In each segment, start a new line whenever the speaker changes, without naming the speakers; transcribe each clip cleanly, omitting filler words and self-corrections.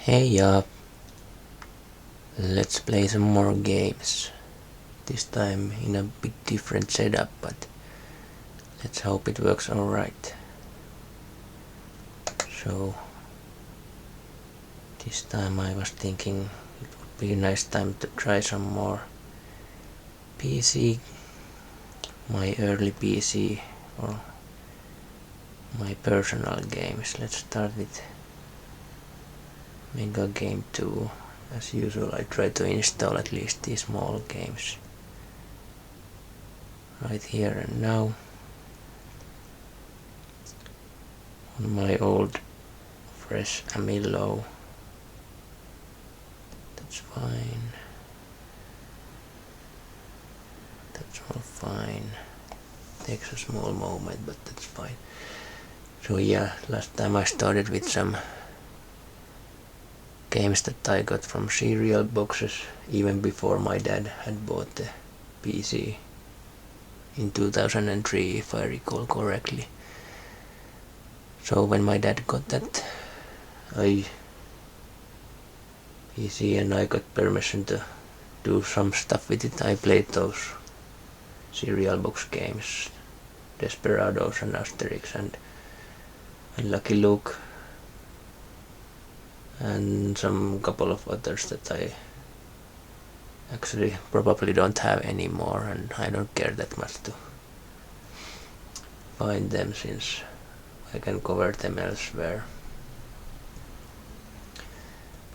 Hey let's play some more games. This time in a bit different setup, but let's hope it works alright. So this time I was thinking it would be a nice time to try some more PC, my early PC or my personal games. Let's start with Mega Game 2. As usual, I try to install at least these small games right here and now on my old fresh Amilo. That's fine. That's all fine. Takes a small moment, but that's fine. So yeah, last time I started with some games that I got from cereal boxes even before my dad had bought the PC in 2003, if I recall correctly. So when my dad got that PC and I got permission to do some stuff with it, I played those cereal box games, Desperados and Asterix and Lucky Luke, and some couple of others that I actually probably don't have anymore, and I don't care that much to find them since I can cover them elsewhere.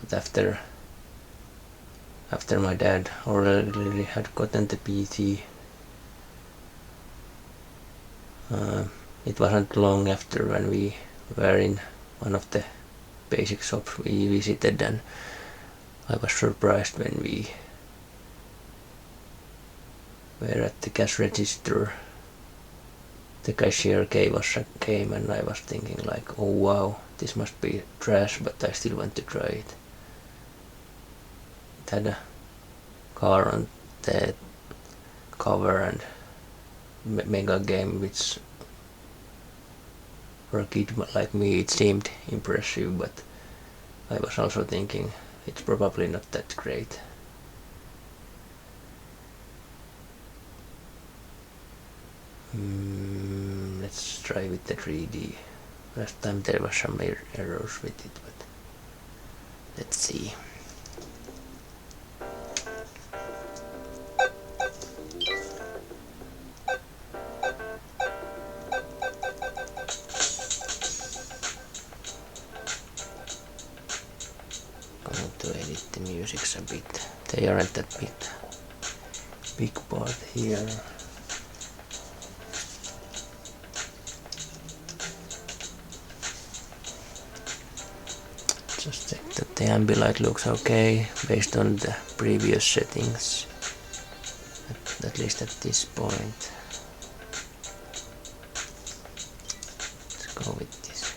But after my dad already had gotten the PC, it wasn't long after when we were in one of the basic shops we visited, and I was surprised when we were at the cash register. The cashier gave us a game and I was thinking like, oh wow, this must be trash, but I still want to try it. It had a car on the cover and Mega Game, which for a kid like me it seemed impressive, but I was also thinking it's probably not that great. Let's try with the 3D. Last time there was some errors with it, but let's see. Going to edit the musics a bit. They aren't that big part here. Just check that the ambilight looks okay based on the previous settings, at least at this point. Let's go with this.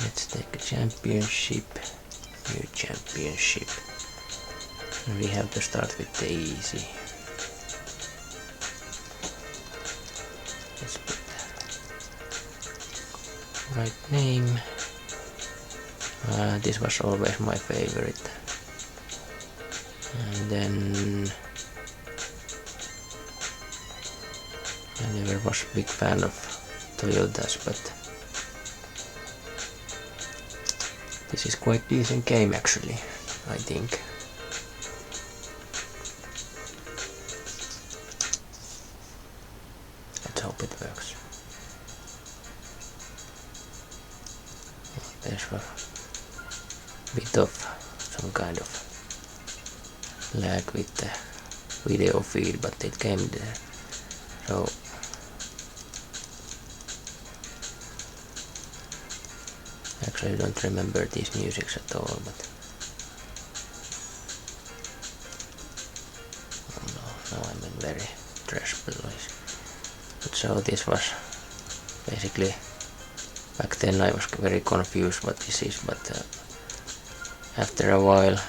Let's take a championship, new championship. And we have to start with the easy. Let's put the right name. This was always my favorite. And then I never was a big fan of Toyotas, but this is quite decent game actually, I think. Let's hope it works. There's a bit of some kind of lag with the video feed, but it came there. So actually I don't remember these musics at all, but oh no, now I'm in very trash place. So this was basically, back then I was very confused what this is, but after a while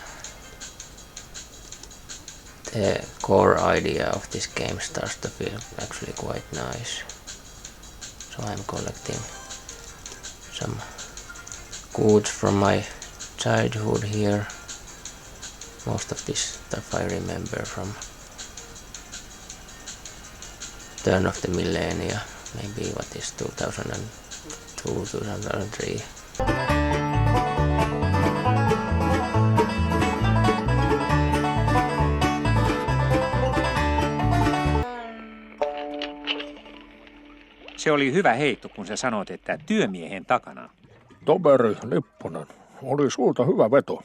the core idea of this game starts to feel actually quite nice. So I'm collecting some goods from my childhood here. Most of this stuff I remember from turn of the millennia, maybe what is 2002, 2003.
Se oli hyvä heitto, kun sä sanoit, että työmiehen takana.
Toveri Lipponen, oli sulta hyvä veto.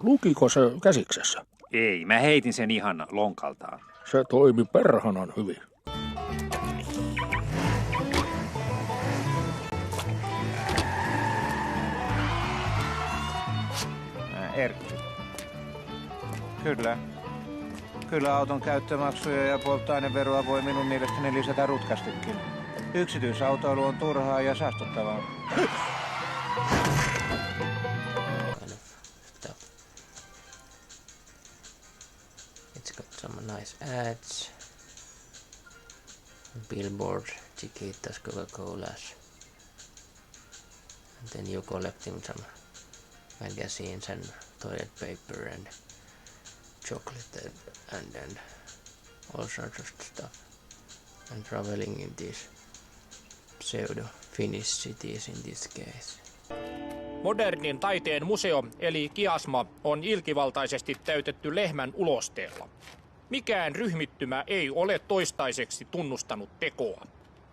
Lukiko se käsiksessä?
Ei, mä heitin sen ihan lonkaltaan.
Se toimi perhanan hyvin.
Erkki. Kyllä auton käyttömaksuja ja polttoaineveroa voi minun mielestäni lisätä rutkastikin. Yksityisautoilu on turhaa ja saastuttavaa.
Kind of stuff. It's got some nice ads. Billboard, Chiquitas, Coca-Colas. And then you collecting some magazines and toilet paper and chocolate and all sorts of stuff. And traveling in these pseudo-Finnish cities in this case.
Modernin taiteen museo eli kiasma on ilkivaltaisesti täytetty lehmän ulosteella. Mikään ryhmittymä ei ole toistaiseksi tunnustanut tekoa.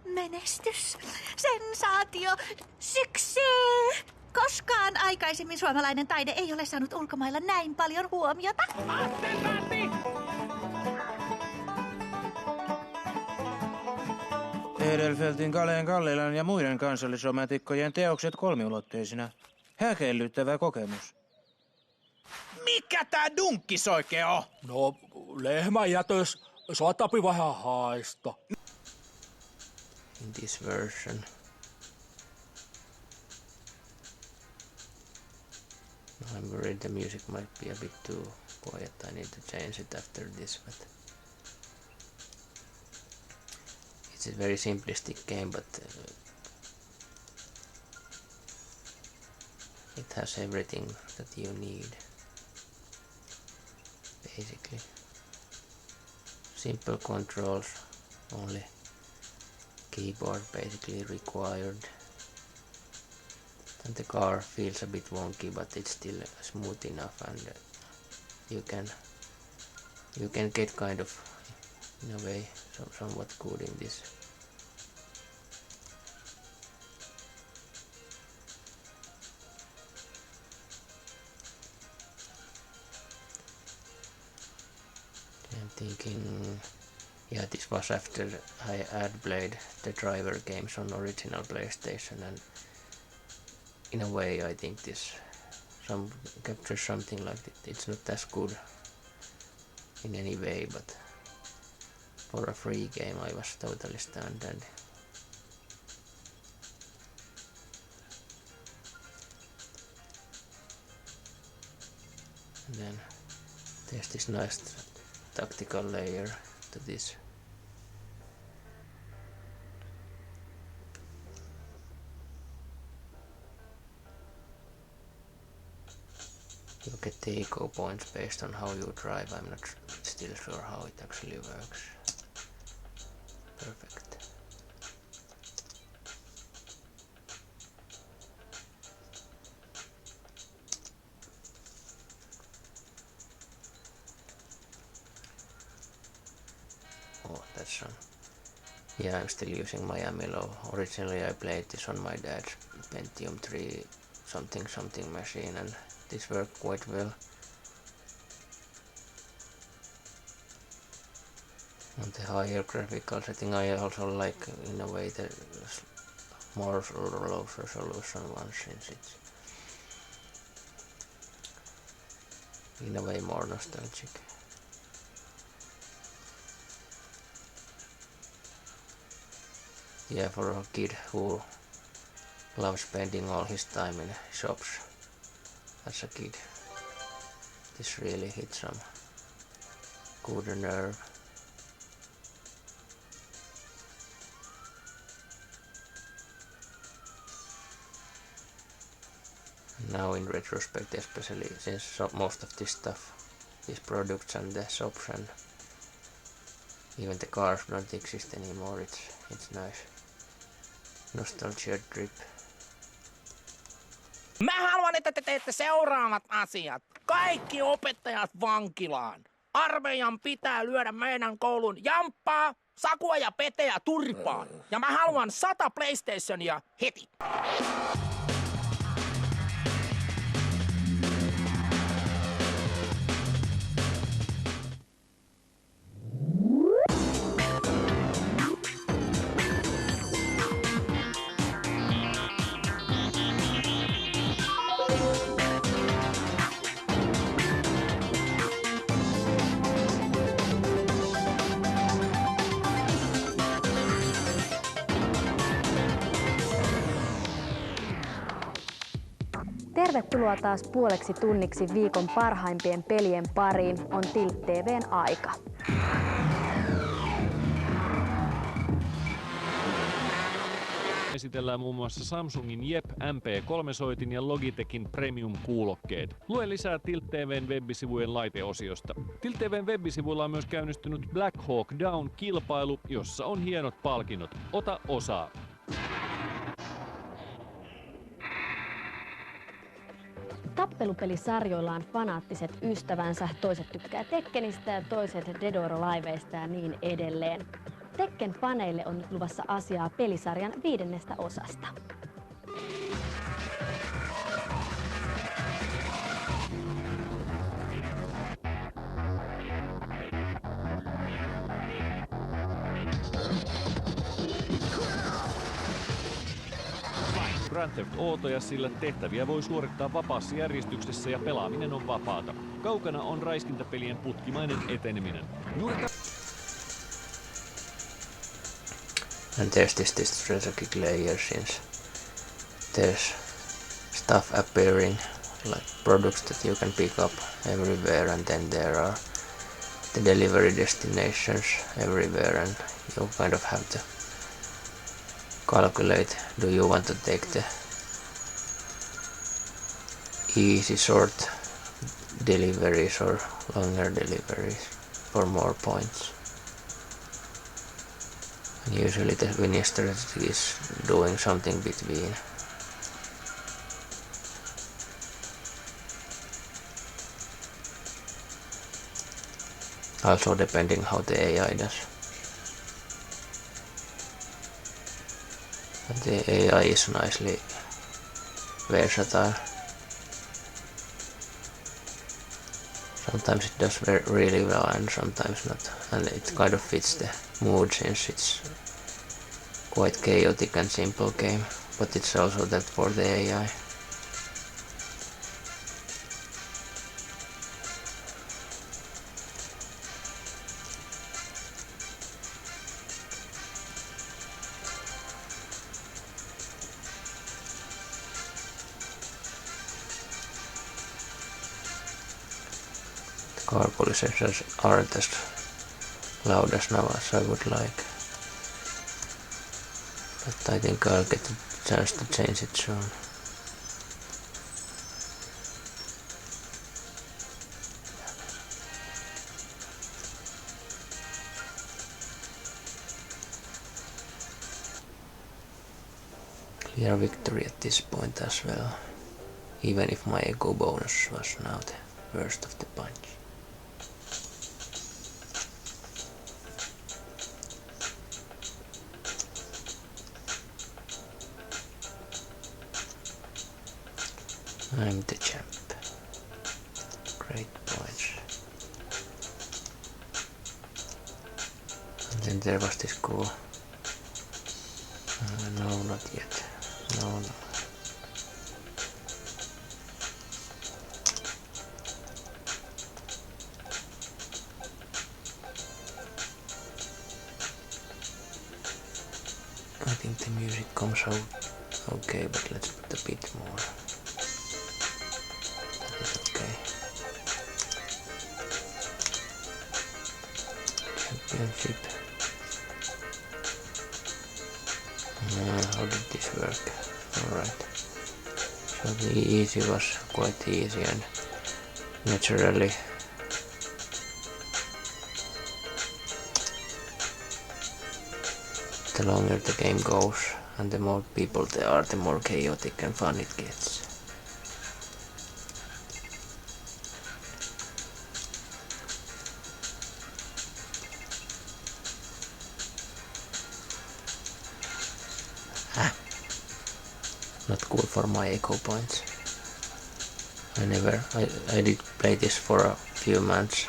Menestys, sensaatio, syksy! Koskaan aikaisemmin suomalainen taide ei ole saanut ulkomailla näin paljon huomiota.
Edelfeltin, Kaleen, Kallilan ja muiden kansallisromantikkojen teokset kolmiulotteisina. Häkellyttävä kokemus.
Mikä tää dunkkis oikein on? No, lehmänjätös saattapi vähän haista.
In this version. I'm worried the music might be a bit too quiet. I need to change it after this, but it's a very simplistic game, but it has everything that you need. Basically, simple controls, only keyboard basically required. And the car feels a bit wonky, but it's still smooth enough, and you can get kind of, in a way, somewhat good in this. I'm thinking, yeah, this was after I had played the driver games on original PlayStation, and in a way I think this captures something like that. It's not as good in any way, but for a free game I was totally stunned. And then there's this nice tactical layer to this. You get the eco points based on how you drive. I'm not still sure how it actually works. Perfect. Oh, that's one. Yeah, I'm still using Miami Low. Originally I played this on my dad's Pentium 3 something machine, and this worked quite well. On the higher graphical setting I also like, in a way, the more low resolution one, since it's in a way more nostalgic. Yeah, for a kid who loves spending all his time in shops as a kid, this really hits some good nerve. now in retrospect, especially since most of this stuff, these products and the shops and even the cars don't exist anymore, it's nice nostalgia trip.
Mä haluan, että te teette seuraavat asiat. Kaikki opettajat vankilaan. Armeijan pitää lyödä meidän koulun jamppaa, sakua ja peteä turpaan. Ja mä haluan 100 PlayStationia heti.
Tervetuloa taas puoleksi tunniksi viikon parhaimpien pelien pariin. On Tilt TV:n aika.
Esitellään muun muassa Samsungin Jep MP3-soitin ja Logitechin Premium-kuulokkeet. Lue lisää Tilt TV:n web-sivujen laiteosiosta. Tilt TV:n web-sivuilla on myös käynnistynyt Black Hawk Down-kilpailu, jossa on hienot palkinnot. Ota osaa!
Tappelupelisarjoilla on fanaattiset ystävänsä, toiset tykkää Tekkenistä ja toiset Dead or Aliveista ja niin edelleen. Tekken-faneille on nyt luvassa asiaa pelisarjan 5. osasta.
Grand Theft Autoja, sillä tehtäviä voi suorittaa vapaassa järjestyksessä ja pelaaminen on vapaata. Kaukana on räiskintäpelien putkimainen eteneminen.
And there's this strategic layer, since there's stuff appearing, like products that you can pick up everywhere, and then there are the delivery destinations everywhere, and you kind of have to calculate, do you want to take the easy short deliveries or longer deliveries for more points. And usually the winning strategy is doing something between. Also depending how the AI does. But the AI is nicely versatile. Sometimes it does really well and sometimes not, and it kind of fits the mood since it's quite chaotic and simple game, but it's also that for the AI. Car policies aren't as loud as now as I would like, but I think I'll get a chance to change it soon. Clear victory at this point as well, even if my ego bonus was now the worst of the bunch. I'm the champ. Great points. And then there was this cool... no, not yet. No. I think the music comes out okay, but let's put a bit more. That is okay. Championship. How did this work? Alright. So the easy was quite easy, and naturally the longer the game goes and the more people there are, the more chaotic and fun it gets. Not cool for my echo points. I did play this for a few months,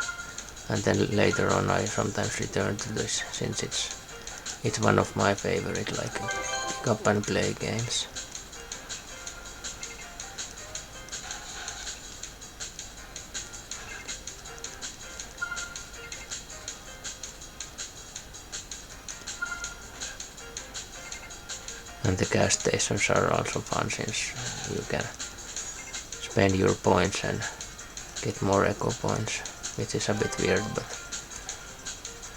and then later on I sometimes return to this since it's one of my favorite like pick up and play games. And the gas stations are also fun since you can spend your points and get more echo points, which is a bit weird but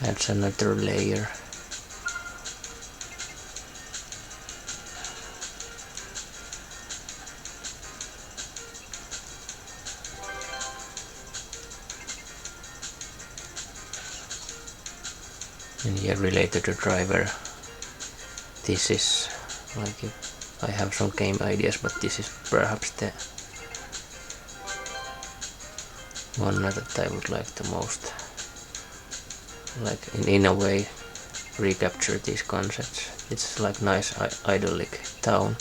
adds another layer. And here related to driver, this is like I have some game ideas, but this is perhaps the one that I would like the most. Like in a way recapture these concepts. It's like nice idyllic town,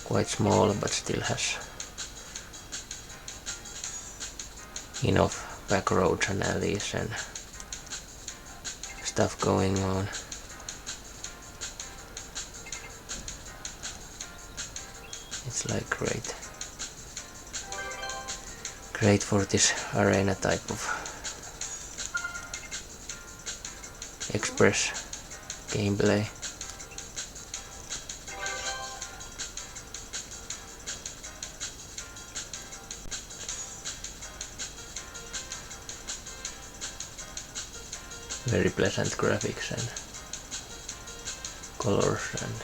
quite small but still has enough back roads and alleys and stuff going on. It's like great for this arena type of express gameplay. Very pleasant graphics and colors and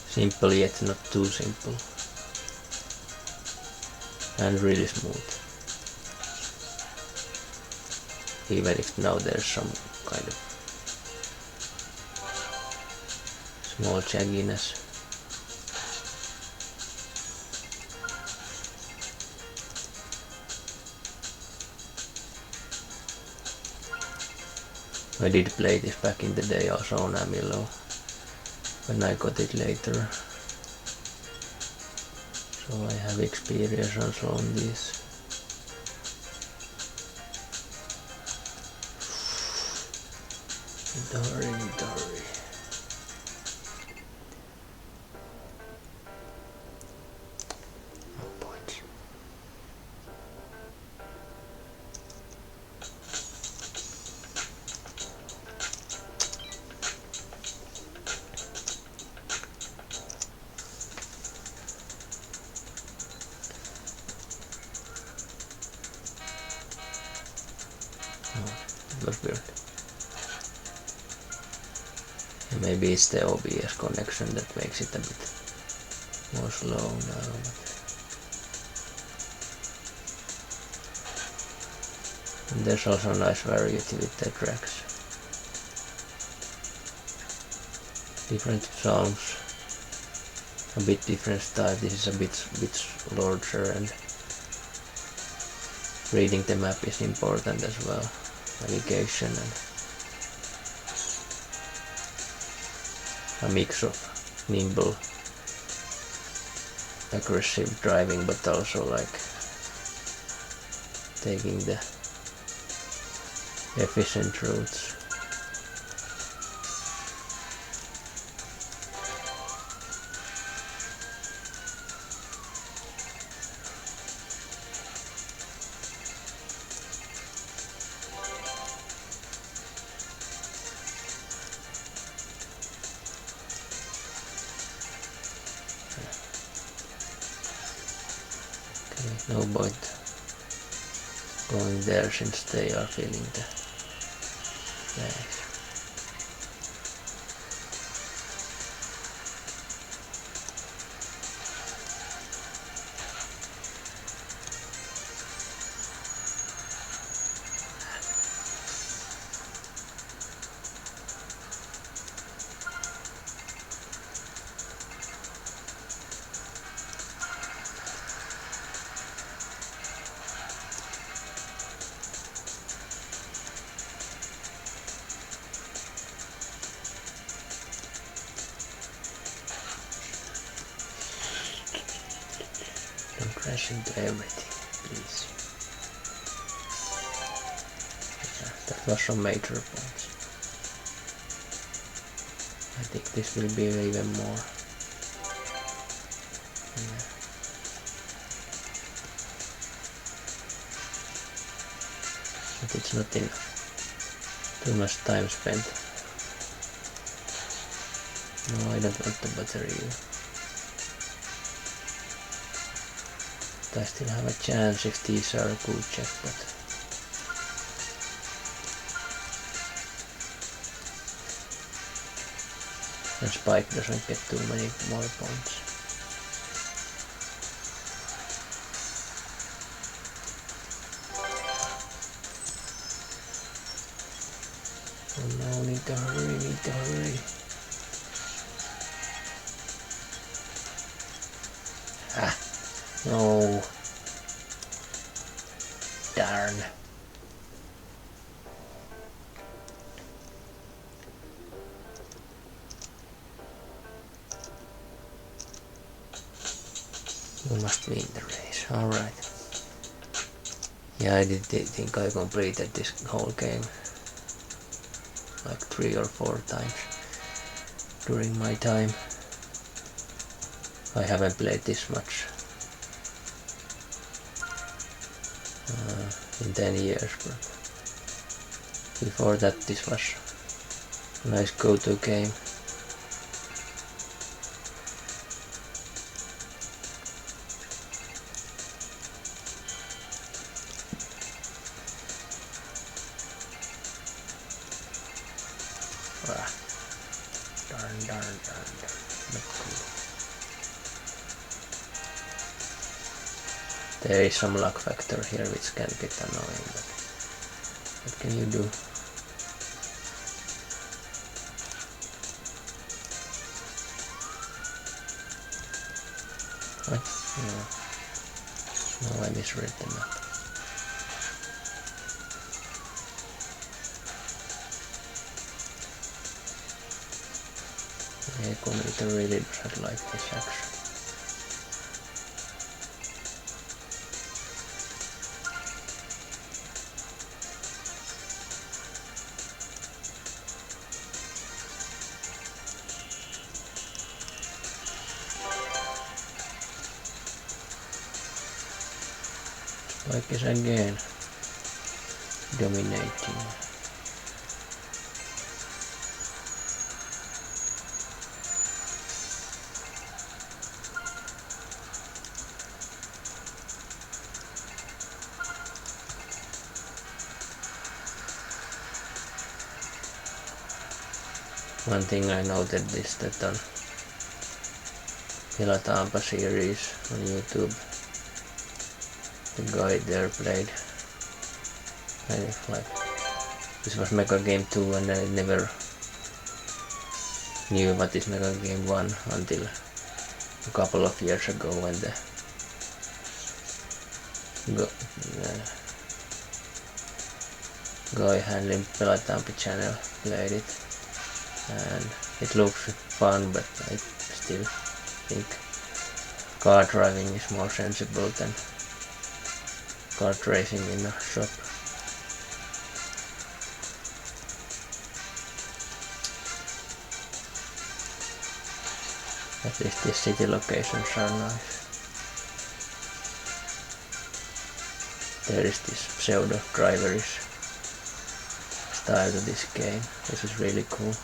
simple yet not too simple, and really smooth, even if now there's some kind of small jagginess. I did play this back in the day also on Amilo, when I got it later, so I have experience also on this. Dory. No points. It was weird. And maybe it's the OBS connection that makes it a bit more slow now. And there's also a nice variety with the tracks. Different songs, a bit different style. This is a bit larger, and reading the map is important as well. Navigation and a mix of nimble, aggressive driving, but also like taking the efficient routes. No point going there since they are filling the bags. crash into everything, please. Yeah, that was some major points. I think this will be even more. Yeah. But it's not enough. Too much time spent. No, I don't want the battery. I still have a chance if these are a good jackpot. And Spike doesn't get too many more points. Oh no, need to hurry. Ah, no. Darn. You must win the race, alright. Yeah, I did think I completed this whole game like 3 or 4 times during my time. I haven't played this much in 10 years, but before that this was a nice go-to game. Ah, darn. Not cool. There is some luck factor here which can get annoying, but what can you do? What? No, I misread the map. The computer really doesn't like this action. Like is again dominating. One thing I noted is that on Tampa series on YouTube, the guy there played like this was Mega Game 2 and I never knew what is Mega Game 1 until a couple of years ago when the guy handling Tampa channel played it, and it looks fun, but I still think car driving is more sensible than kart racing in a shop. At least the city locations are nice. There is this pseudo driverish style to this game. This is really cool.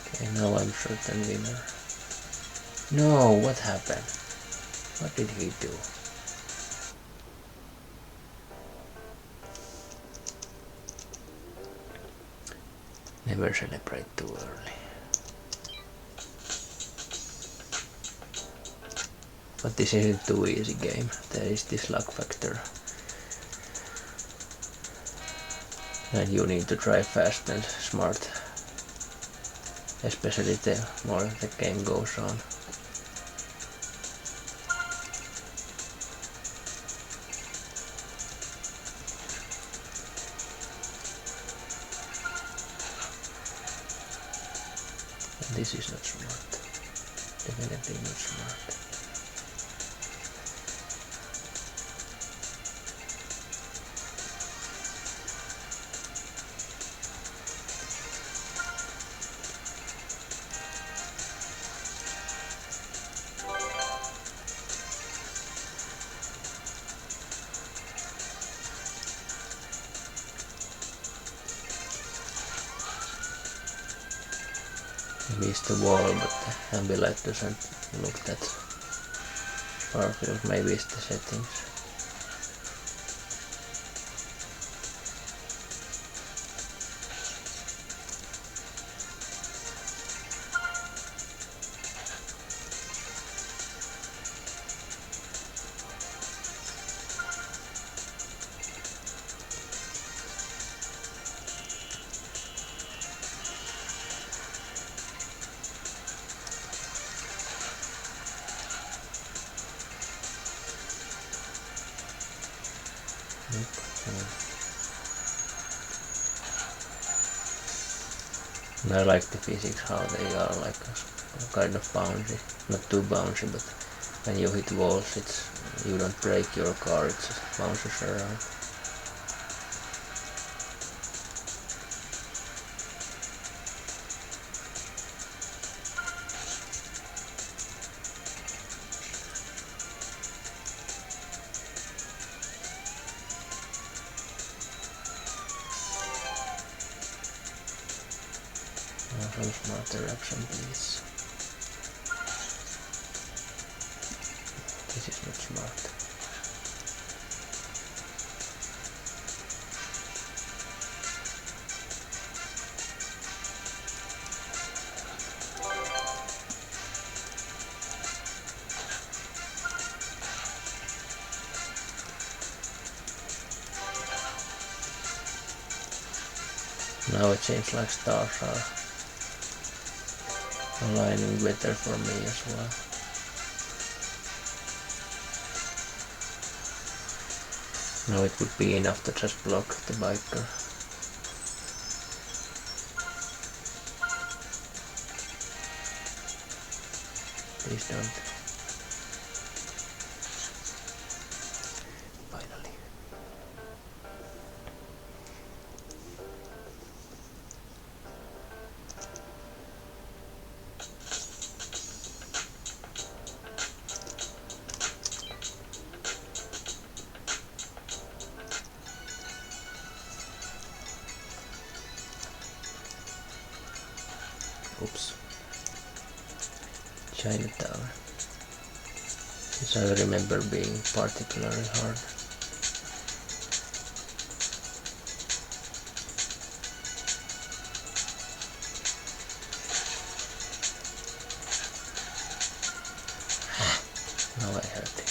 Okay, now I'm certain winner. No, what happened? What did he do? Never celebrate too early. But this isn't too easy game. There is this luck factor. And you need to drive fast and smart. Especially the more the game goes on. This is not smart. Definitely not smart. Maybe it's the wall, but the ambilight doesn't look that powerful. Maybe it's the settings. And I like the physics, how they are like kind of bouncy. Not too bouncy, but when you hit walls, you don't break your car, it just bounces around. Some smarter action, please. This is not smart. Now it seems like stars are aligning better for me as well. Now it would be enough to just block the biker. Please don't. Finally. Oops. Chinatown. This I remember being particularly hard. Now I have to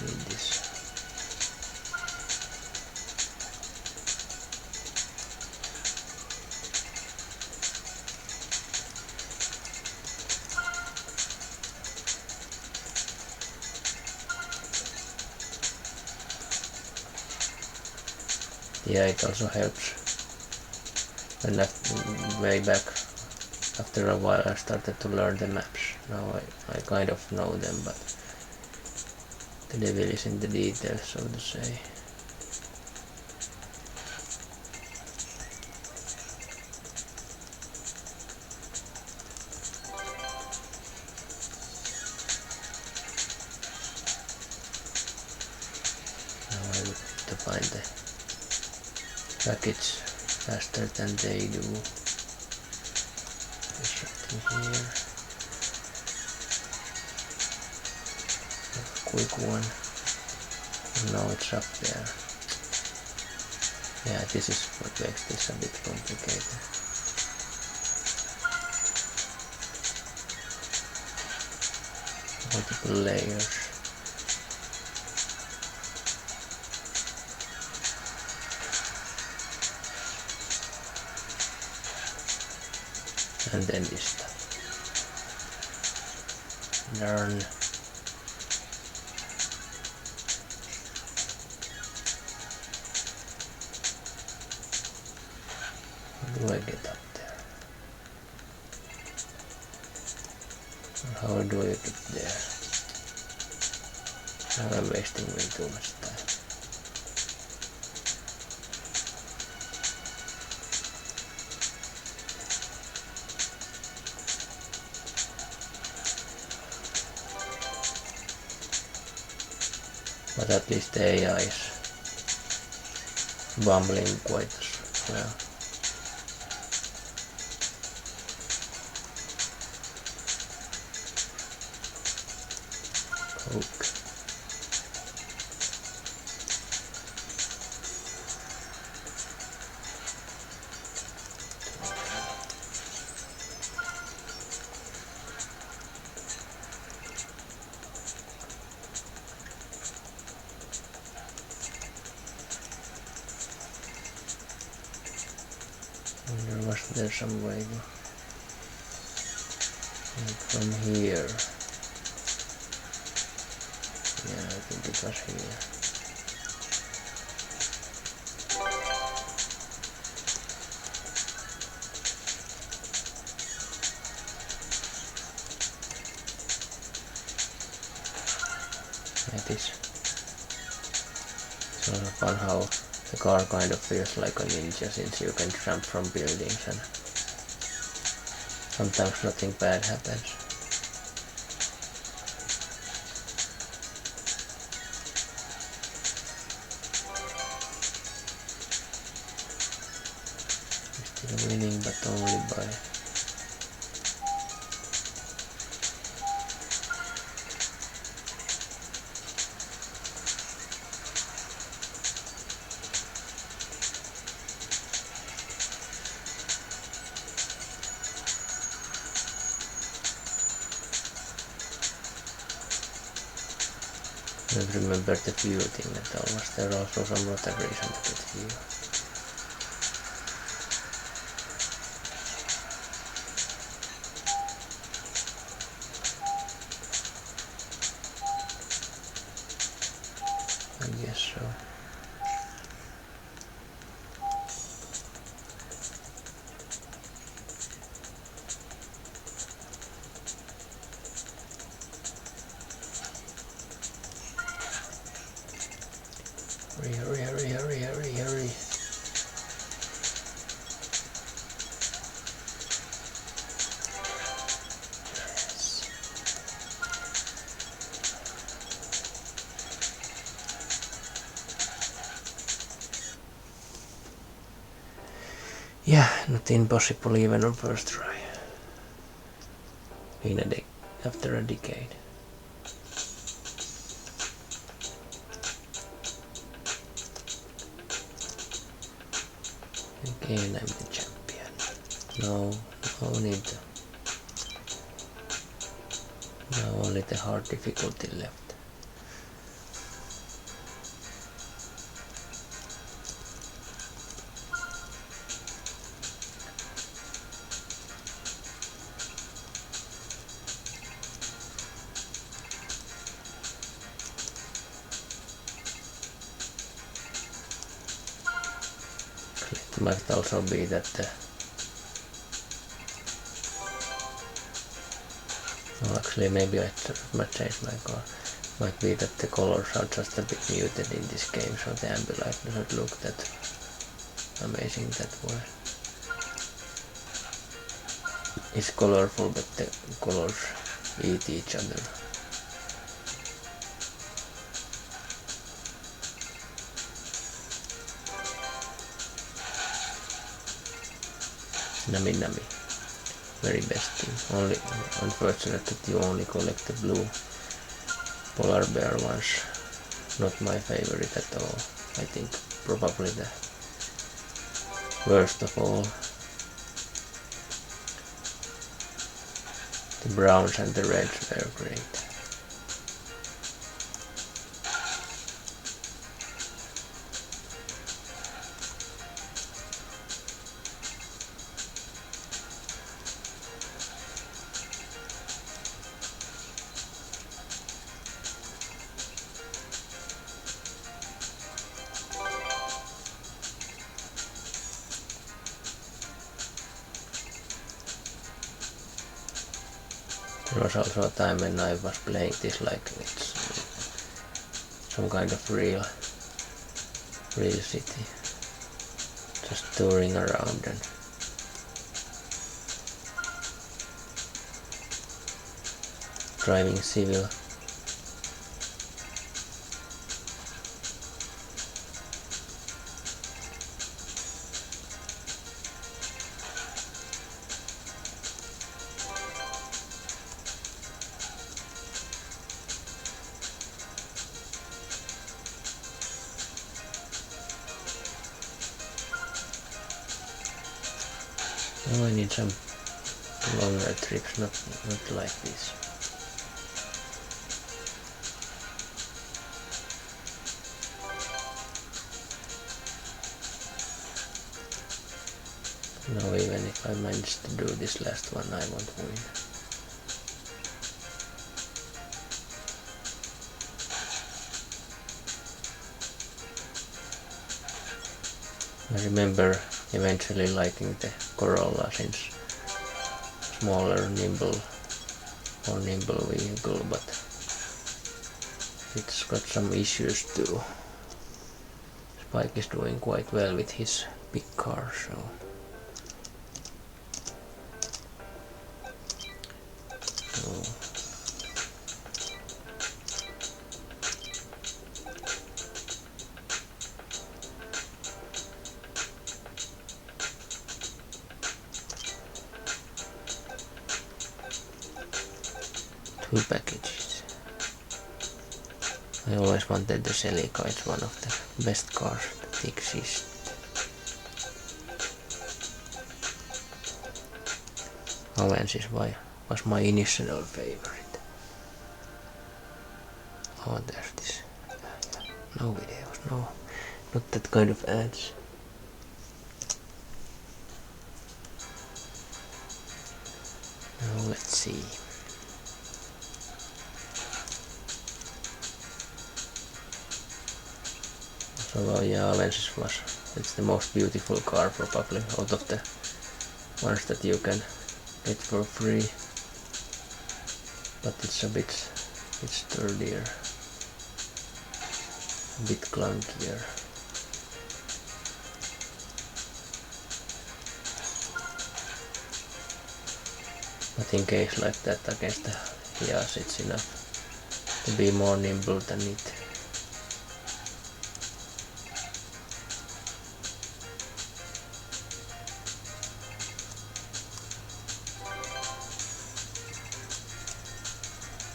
read this. Yeah, it also helps. And way back, after a while, I started to learn the maps. Now I kind of know them, but the devil is in the details, so to say. Now I would need to find the package faster than they do. There's something here. A quick one. No, it's up there. Yeah, this is what makes this a bit complicated. Multiple layers. And then this stuff. Learn. How do I get up there? How do I get there? Now I'm wasting way too much time. But at least the AI is bumbling quite well. Coke. Was there some way from here? Yeah, I think it was here. It is sort of fun how the car kind of feels like a ninja, since you can jump from buildings and sometimes nothing bad happens. We're still winning, but only by I don't remember the view thing at all. Was there also some other reason to get view? I guess so. Hurry. Yeah, not impossible even on first try. After a decade. Again, I'm the champion. No need to. Now only the hard difficulty left. It might also be that well, actually maybe I might change my car. Might be that the colors are just a bit muted in this game, so the ambilight doesn't look that amazing that way. It's colorful, but the colors eat each other. Nami. Very best team. Only unfortunate that you only collect the blue polar bear ones. Not my favorite at all. I think probably the worst of all. The browns and the reds were great. There was also a time when I was playing this like it's some kind of real city. Just touring around and driving civil. Oh, I need some longer trips, not like this. Now even if I manage to do this last one, I won't win. I remember eventually liking the Corolla since smaller, nimble vehicle, but it's got some issues too. Spike is doing quite well with his big car, so two packages. I always wanted the Celica, it's one of the best cars that exist. Avensis was my initial favorite. Oh, there's this. No videos, no, not that kind of ads. Now let's see. So yeah, Avensis it's the most beautiful car probably out of the ones that you can get for free, but it's a bit sturdier, a bit clunkier. But in case like that against the Hias, it's enough to be more nimble than it.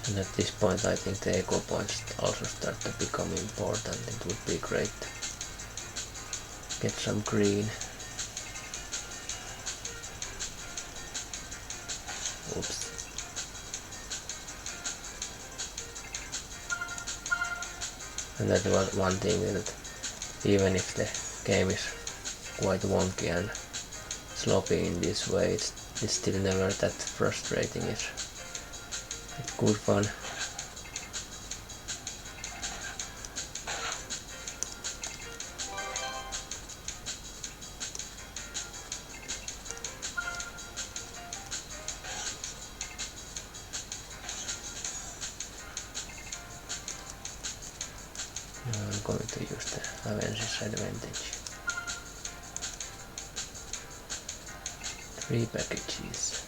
And at this point I think the eco points also start to become important. It would be great to get some green. Oops. And that was one thing, that even if the game is quite wonky and sloppy in this way, it's still never that frustrating. It's good fun. I'm going to use the Avensis advantage. 3 packages.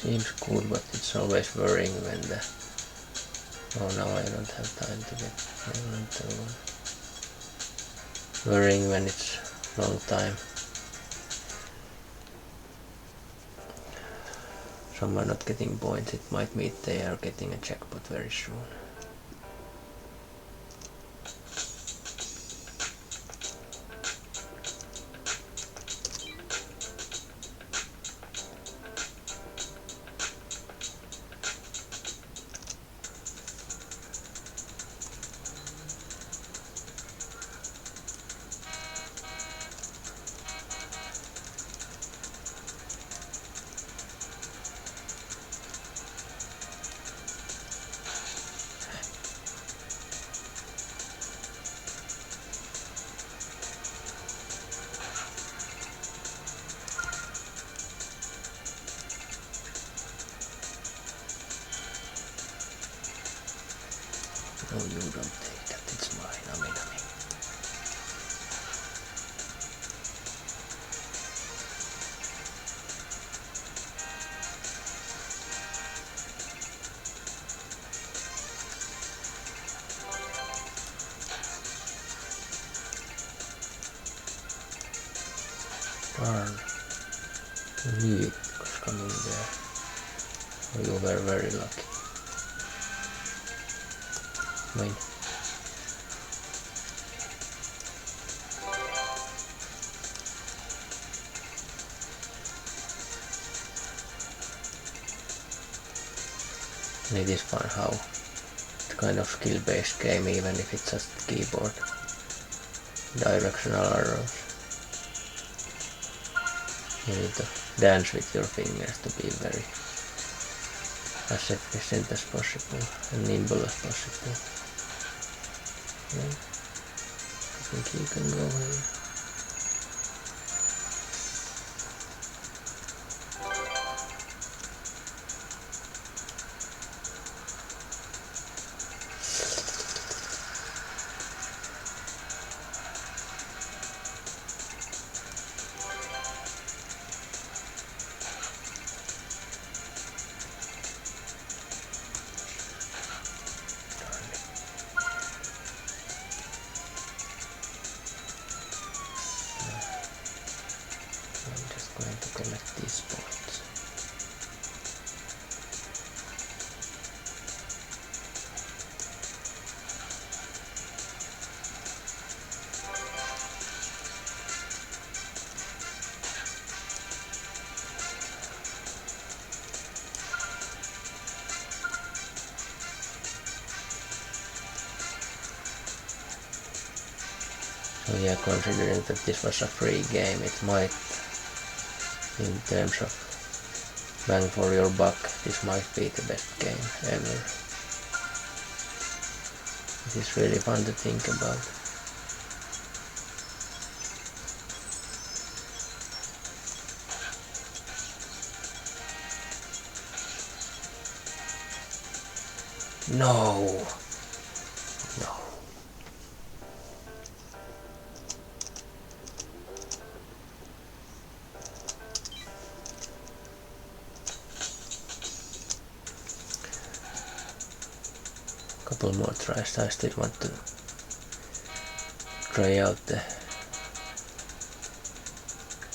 seems good, but it's always worrying when the... Oh, now I don't have time to get another one. Worrying when it's long time. Some are not getting points, it might mean they are getting a jackpot very soon. No, you don't take that, it's mine, ami. Karl, Neat was coming there. Oh, you were very lucky. Mine. It is fun how it's kind of skill-based game, even if it's just keyboard. Directional arrows. You need to dance with your fingers to be very as efficient as possible and nimble as possible. Yeah. I think you can go here. Going to collect these points. So yeah, considering that this was a free game, it might, in terms of bang for your buck, this might be the best game ever. It is really fun to think about. No! No. Couple more tries. I still want to try out the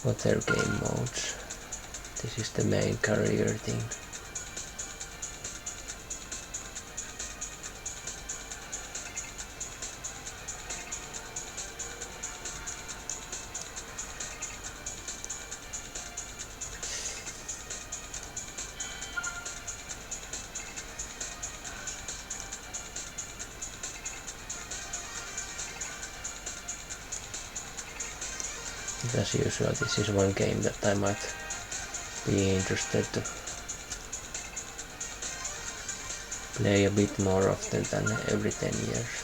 other game modes. This is the main career thing. As usual, this is one game that I might be interested to play a bit more often than every 10 years.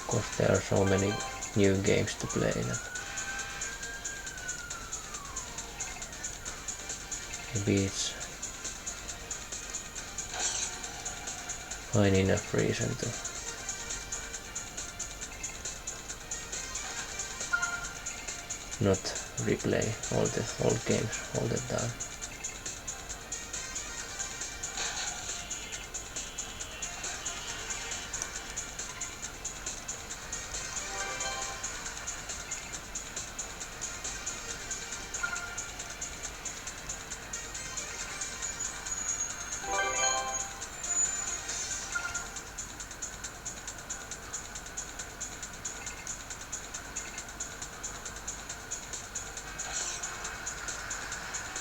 Of course, there are so many new games to play that maybe it's find enough reason to not replay all the old games all the time.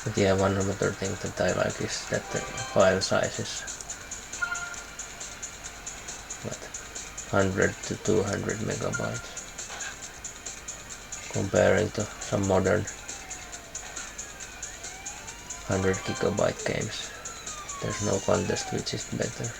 But yeah, one other thing that I like is that the file size is 100 to 200 megabytes. Comparing to some modern 100 gigabyte games, there's no contest which is better.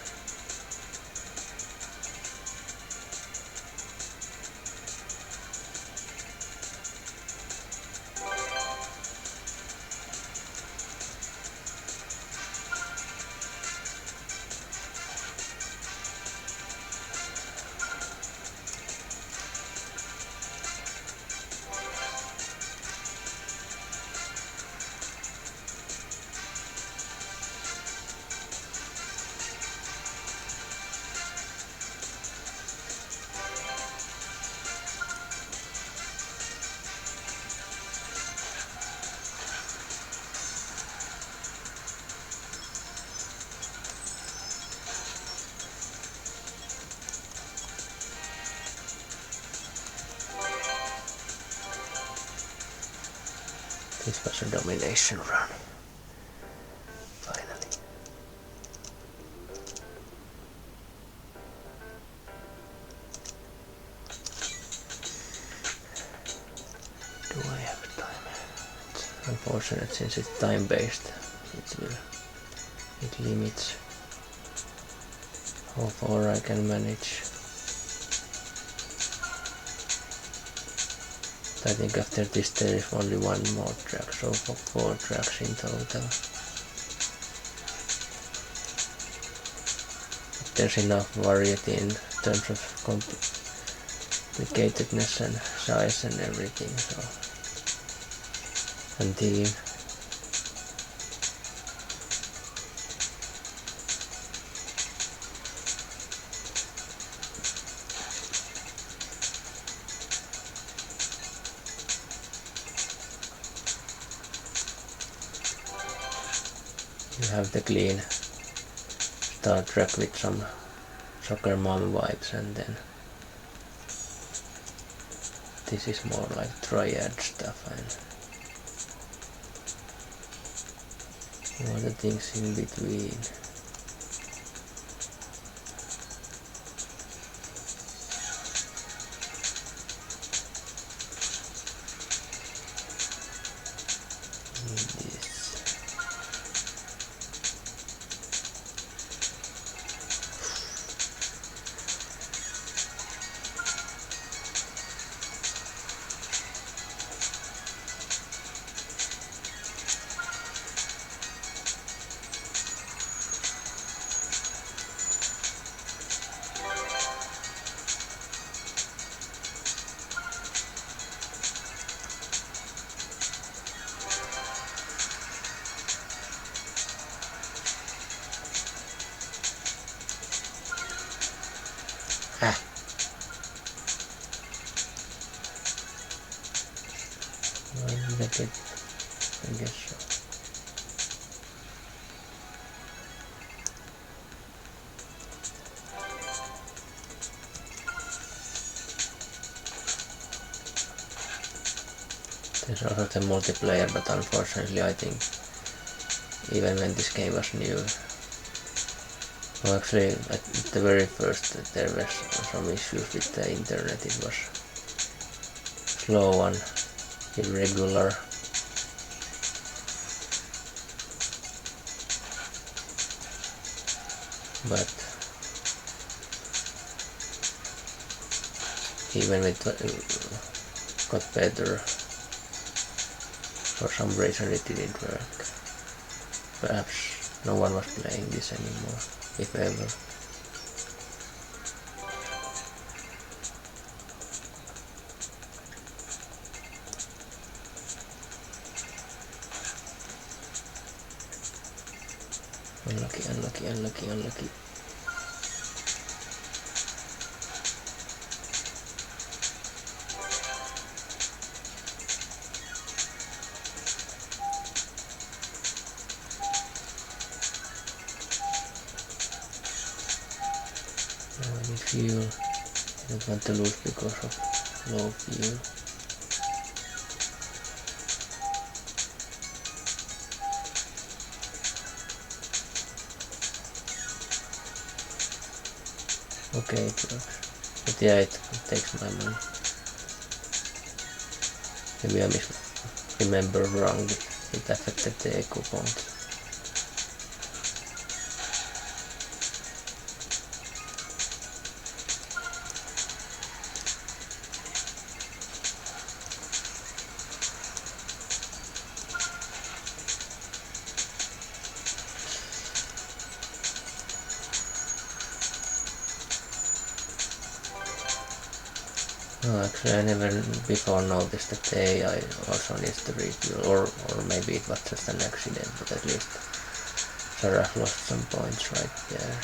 This was a domination run. Finally. Do I have time? It's unfortunate since it's time based. It limits how far I can manage. I think after this there is only one more track, so 4 tracks in total. But there's enough variety in terms of complicatedness and size and everything, so and theme. You have the clean start track with some soccer mom vibes, and then this is more like triad stuff and all the things in between. I guess so. There's also the multiplayer, but unfortunately I think even when this game was new, well actually at the very first there was some issues with the internet. It was slow and irregular. But even it got better, for some reason it didn't work. Perhaps no one was playing this anymore, if ever. Unlucky. Any fuel. I don't want to lose because of low fuel. Okay, it works. But yeah, it takes my money. Maybe I misremember wrong. It affected the eco points. No, actually I never before noticed that the AI also needs to refuel, or maybe it was just an accident, but at least Sarah lost some points right there.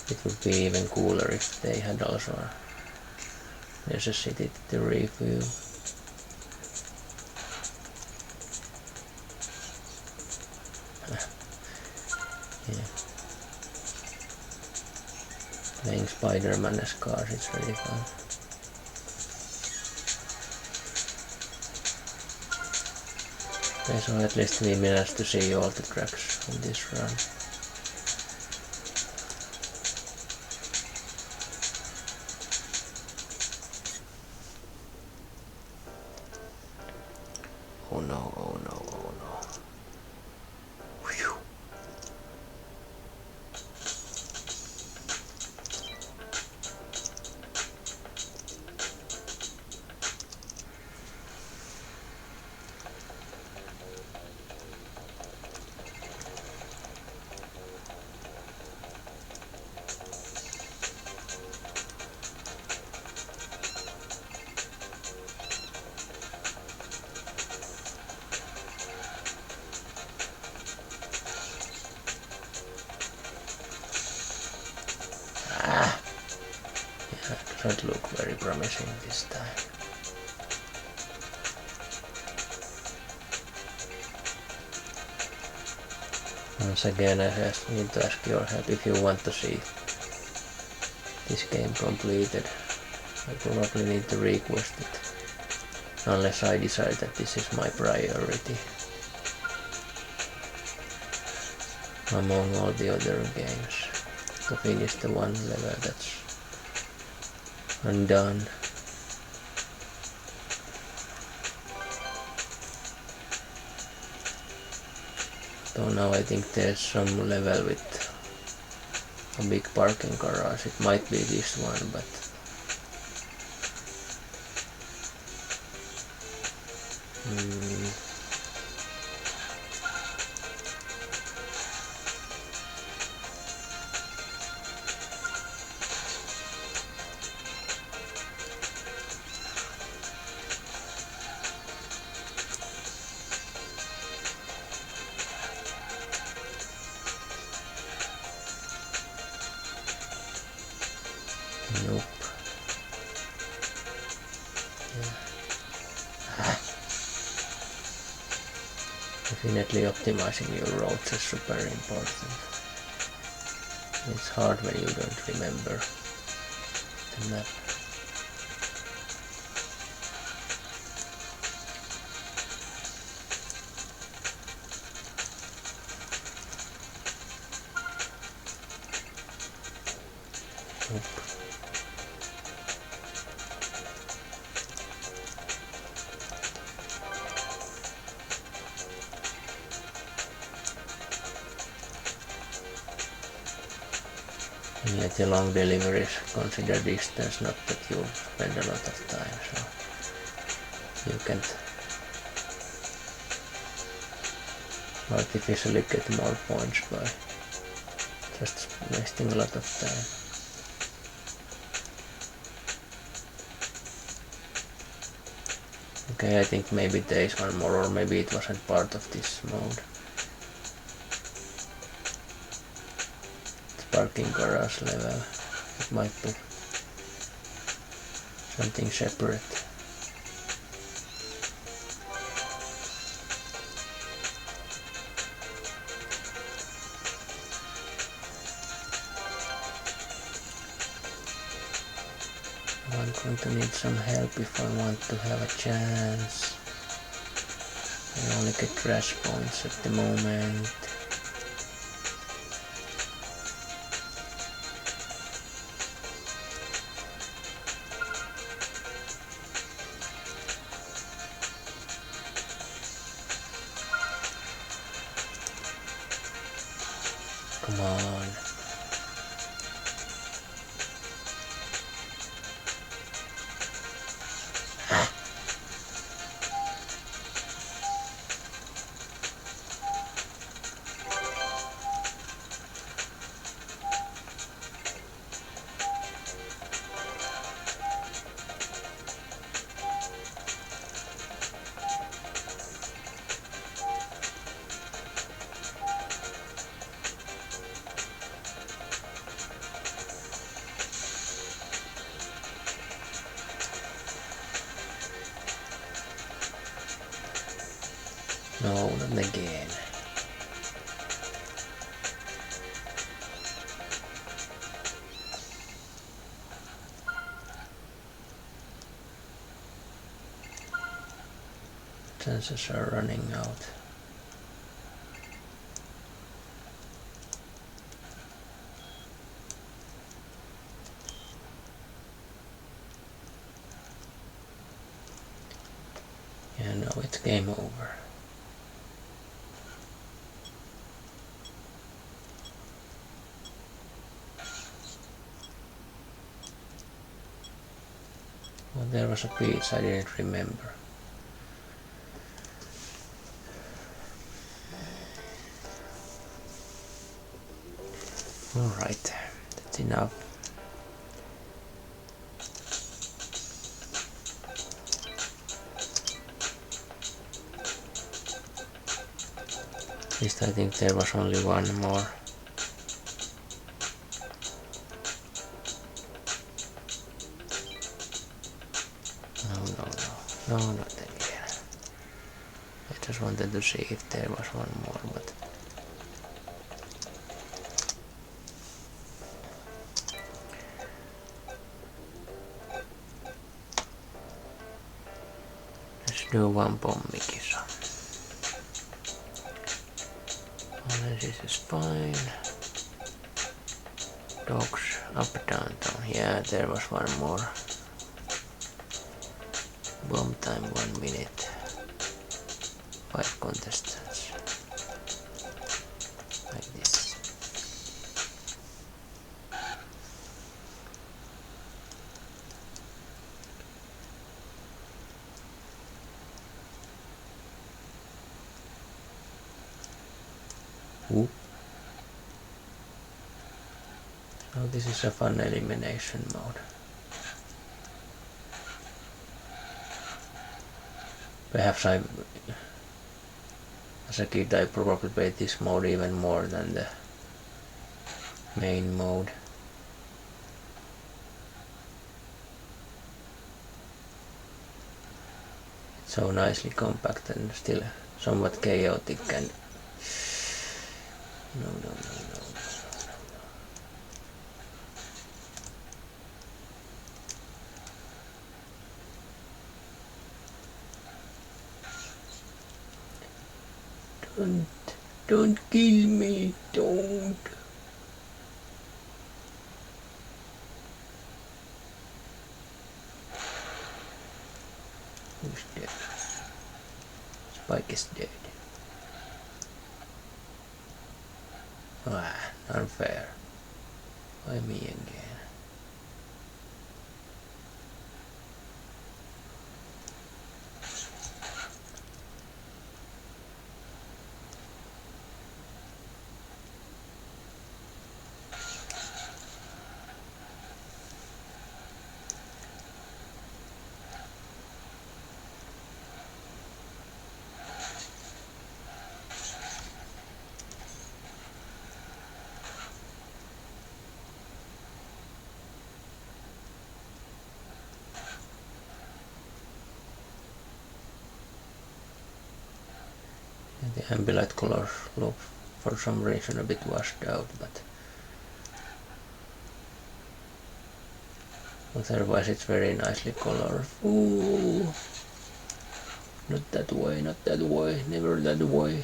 It would be even cooler if they had also a necessity to refuel. Yeah. Playing Spider-Man as cars, it's really fun. Okay, so at least we managed to see all the tracks on this run. Oh no, oh no, oh no. Whew. Doesn't look very promising this time. Once again, I just need to ask your help if you want to see this game completed. I probably need to request it, unless I decide that this is my priority among all the other games, to finish the one level that's undone. So now I think there's some level with a big parking garage. It might be this one, but nope. Definitely optimizing your roads is super important. It's hard when you don't remember the map. Nope. And yet the long deliveries consider distance, not that you spend a lot of time, so you can't artificially get more points by just wasting a lot of time. Okay, I think maybe there is one more, or maybe it wasn't part of this mode. It's parking garage level. It might be something separate. I'm going to need some help if I want to have a chance. I only get trash points at the moment. Come on. No, not again. Chances are running out. Yeah, no, it's game over. Well, there was a beach, I didn't remember. Alright, that's enough. At least I think there was only one more. No, not again. I just wanted to see if there was one more, but let's do one pommikisa. Oh, this is fine. Dogs up downtown. Yeah, there was one more. Bomb time 1 minute. 5 contestants. Like this. Ooh. So this is a fun elimination mode. Perhaps as a kid I probably played this mode even more than the main mode. It's so nicely compact and still somewhat chaotic and no. Don't kill me, don't. Who's dead? Spike is dead. Ah, unfair. Why me again? The ambilight colors look for some reason a bit washed out, but otherwise it's very nicely colored. Ooh. Not that way, not that way, never that way.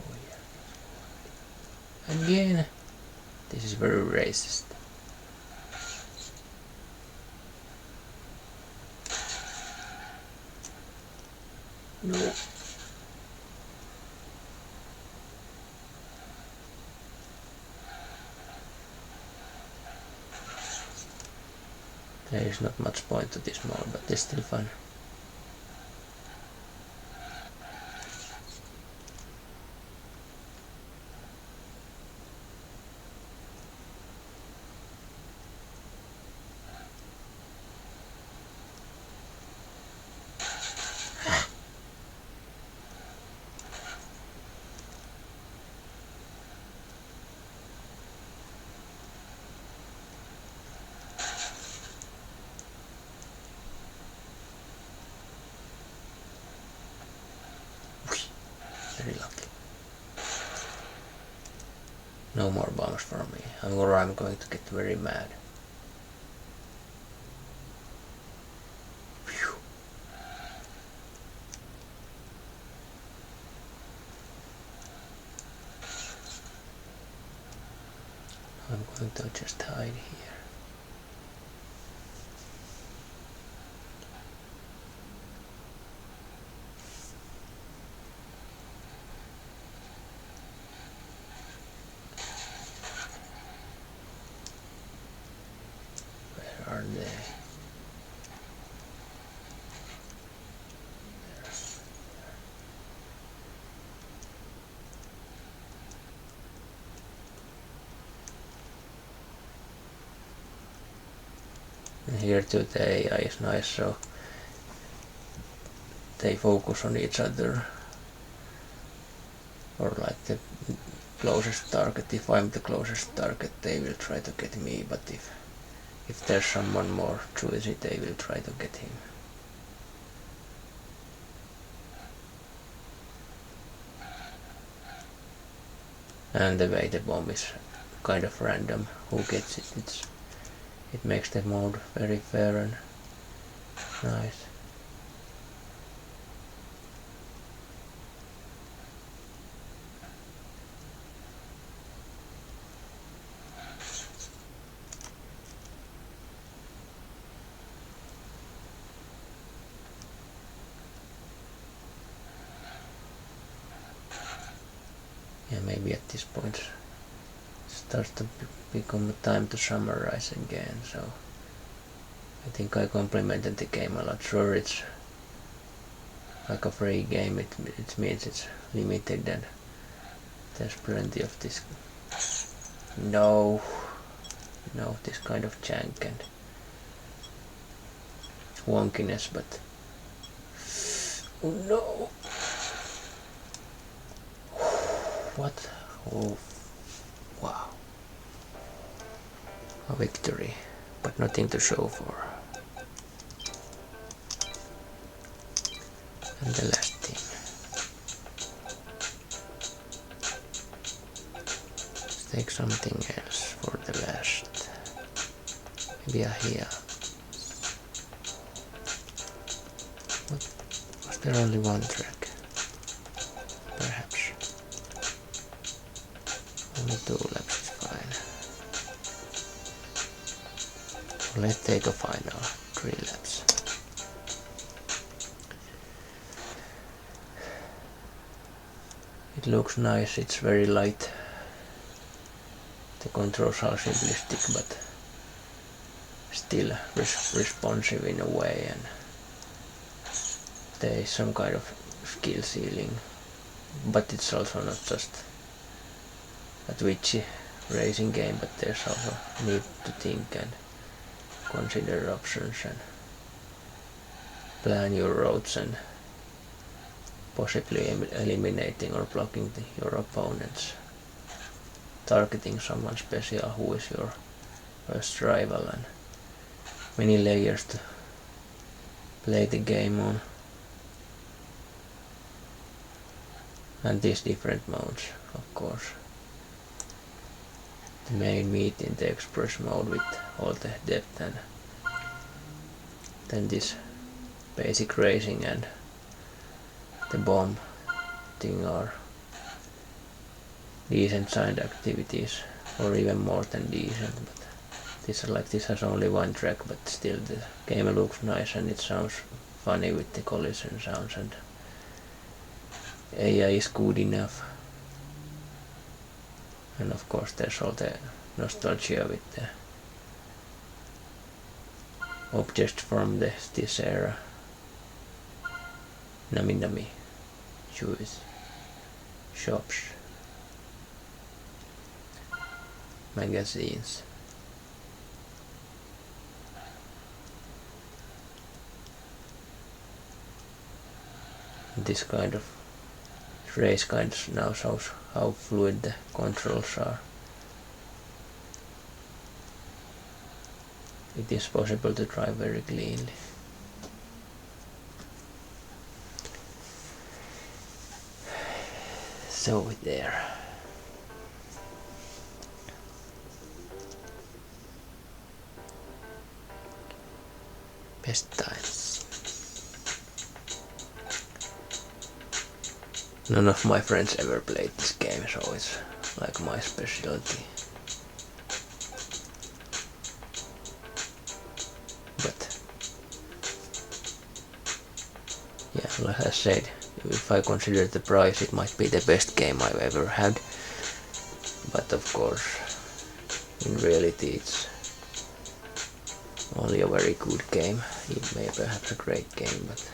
Oh yeah. Again, this is very racist. No. There is not much point to this mode, but it's still fun. Very lucky. No more bombs for me, or I'm going to get very mad. Phew. I'm going to just hide here. Are they? And here too the AI is nice, so they focus on each other, or like the closest target. If I'm the closest target, they will try to get me, but if there's someone more choosy, they will try to get him. And the way the bomb is kind of random, who gets it, it makes the mode very fair and nice. Yeah, maybe at this point it starts to become a time to summarize again, so I think I complimented the game a lot. Sure, it's like a free game, it means it's limited and there's plenty of this this kind of jank and wonkiness, but oh no! What? Oh, wow. A victory, but nothing to show for. And the last team. Let's take something else for the last. Maybe a here. What? Was there only one track? Perhaps. Only 2 laps is fine. So let's take a final 3 laps. It looks nice, it's very light. The controls are simplistic but still responsive in a way, and there is some kind of skill ceiling, but it's also not just a twitchy racing game, but there's also need to think and consider options and plan your roads and possibly eliminating or blocking your opponents, targeting someone special who is your first rival, and many layers to play the game on. And these different modes, of course. The main meat in the express mode with all the depth, and then this basic racing and the bomb thing are decent side activities, or even more than decent, but this has only one track, but still the game looks nice and it sounds funny with the collision sounds, and AI is good enough. And of course there's all the nostalgia with the objects from this era. Nami shoes, shops, magazines. This kind of race kind of now shows how fluid the controls are. It is possible to drive very cleanly. So there. Best times. None of my friends ever played this game, so it's like my specialty. But yeah, like I said, if I consider the price, it might be the best game I've ever had. But of course, in reality, it's only a very good game. It may perhaps a great game, but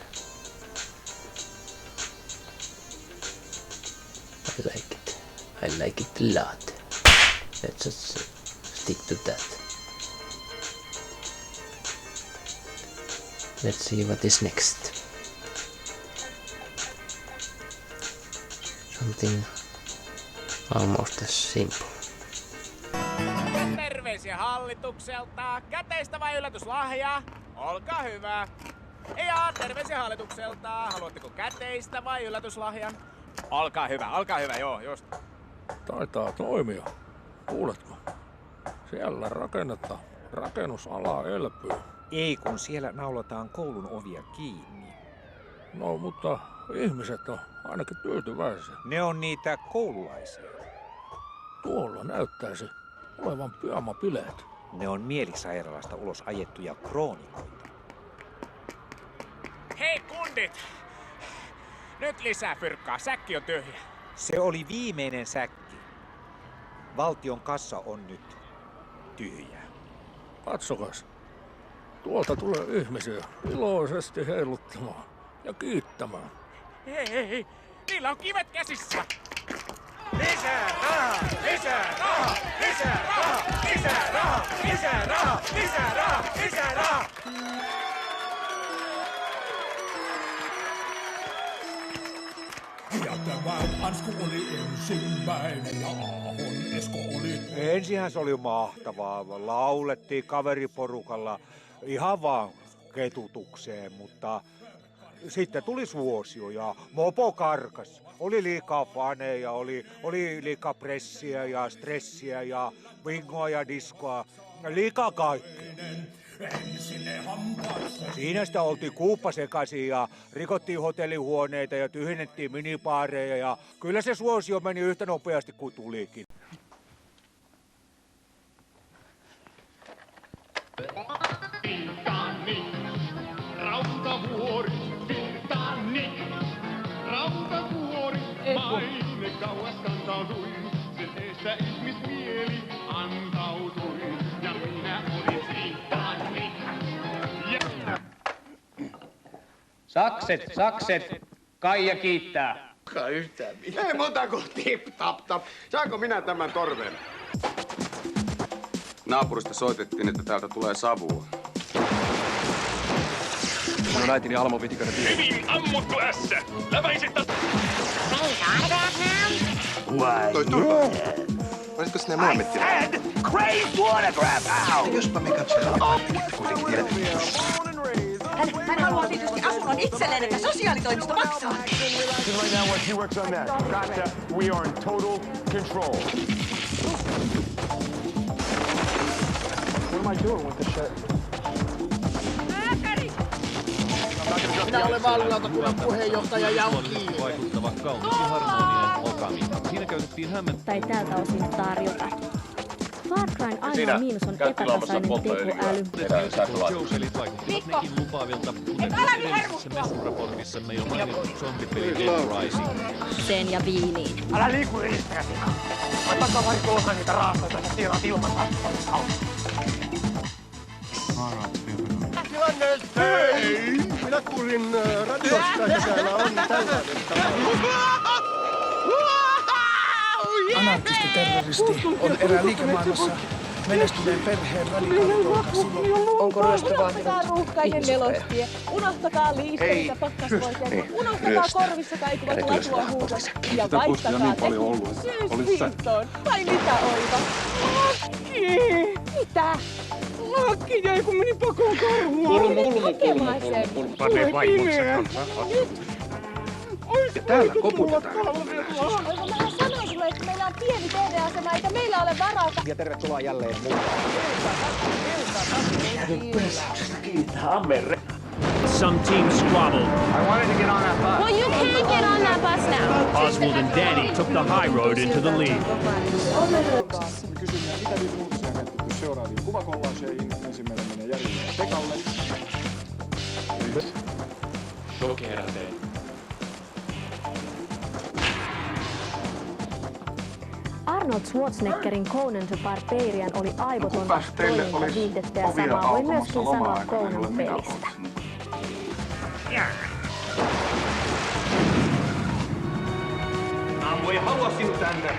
I like it. I like it a lot. Let's just stick to that. Let's see what is next. Something almost as simple.
Terveisiä hallitukselta. Käteistä vai yllätyslahjaa? Olkaa hyvä. Ja terveisiä hallitukselta. Haluatteko käteistä vai yllätyslahjan? Olkaa hyvä, joo, just.
Taitaa toimia. Kuuletko? Siellä rakennetaan. Rakennusala elpyy.
Ei, kun siellä naulataan koulun ovia kiinni.
No, mutta ihmiset on ainakin tyytyväisiä.
Ne on niitä koululaisia.
Tuolla näyttäisi olevan pyömäpileet.
Ne on mielisairaalasta ulos ajettuja kroonikoita.
Hei kundit! Nyt lisää fyrkkaa, säkki on tyhjä.
Se oli viimeinen säkki. Valtion kassa on nyt tyhjä.
Katsokas. Tuolta tulee ihmisiä iloisesti heiluttamaan ja kiittämään.
Hei, niillä on kivet käsissä.
Lisää rahaa! Lisää rahaa! Lisää rahaa! Lisää rahaa! Lisää rahaa! Lisää rahaa! Lisää rahaa!
Ja tämä Ansku oli ensimmäinen ja Aahon Esko oli...
Ensinhän se oli mahtavaa. Laulettiin kaveriporukalla ihan vaan ketutukseen, mutta sitten tuli suosio ja mopo karkas. Oli liikaa faneja, oli liikaa pressiä ja stressiä ja bingoa ja diskoa. Liikaa kaikkea. Siinä sitä oltiin kuuppa sekaisin ja rikottiin hotellihuoneita ja tyhjennettiin minipaareja ja kyllä se suosio meni yhtä nopeasti kuin tulikin.
Virtaani, rautavuori, virtaani, rautavuori, maine kauas kantautui, sen eessä ihmismieli antautui, ja minä olin virtaani.
Sakset, Kaija kiittää.
Yhtään mitään. Ei muuta kuin tip tap tap. Saanko minä tämän torven? Naapurista soitettiin, että täältä tulee savua.
Minun äitini Almo Vitikainen.
Hyvin ammuttu ässä! Läväisit
Olisitko sinne Mohamettina?
Great photograph!
Jospa me katsotaan. Kuitenkin tiedät.
Hän haluaa tietysti asunnon itselleen, että sosiaalitoimisto maksaa.
Right now, while she works on that. Gotcha. We are in total control. What am I doing with this shit?
Minä olen vaalilautakunnan puheenjohtaja ja on kiinni.
Vaikuttava kaupunkiharmoninen okami. Siinä käytettiin
tai tältä osin tarjota. Far Cryn ainoa miinus on epätasainen tekoäly.
Joe-pelit vaikuttavat nekin lupaavilta, kuten edellisessä messuraportissamme jo mainittu zombipeli Dead Rising.
Sen ja viiniin.
Älä liiku riistäkäsi. Mä takavarikoihan niitä raastoita, että tilaat ilman
Hei! Minä kuulin radiosta, että täällä on tällainen
Anarkisti-terroristi on erään liikemaailmassa menestyneen perheen radikaalipoika.
Onko ryöstö vaatinut ruuhkainen nelostie? Unohtakaa liisteitä pakkasvoiteet. Unohtakaa korvissa kaikuvat latuahuudot. Ja vaihtakaa te syysviihtoon. Vai mitä oiva? Lakki! Mitä? Lakki jäi kun meni pakoon karhuun. Hakemaan sen. Sulle pimeä.
Ja täällä koputetaan.
Mä sanoin sulle, että meillä on pieni TV-asema, eikä meillä ole varaa.
Ja tervetuloa jälleen mukaan.
Some team squabbled.
I wanted to get on that bus.
Well, you can't get on that bus now.
Oswald and Danny took the high road into the lead.
Kysymme, mitä niitä uutisia mietitty seuraaviin kuvakollaaseihin. Ensimmäinen menee Järille ja Pekalle.
Sokerteen.
Arnold Schwarzeneggerin Conan the Barbarian oli aivotonta toimintaviihdettä ja samaa voi myöskin sanoa Conan pelistä.
Ammu ei halua sinut tänne.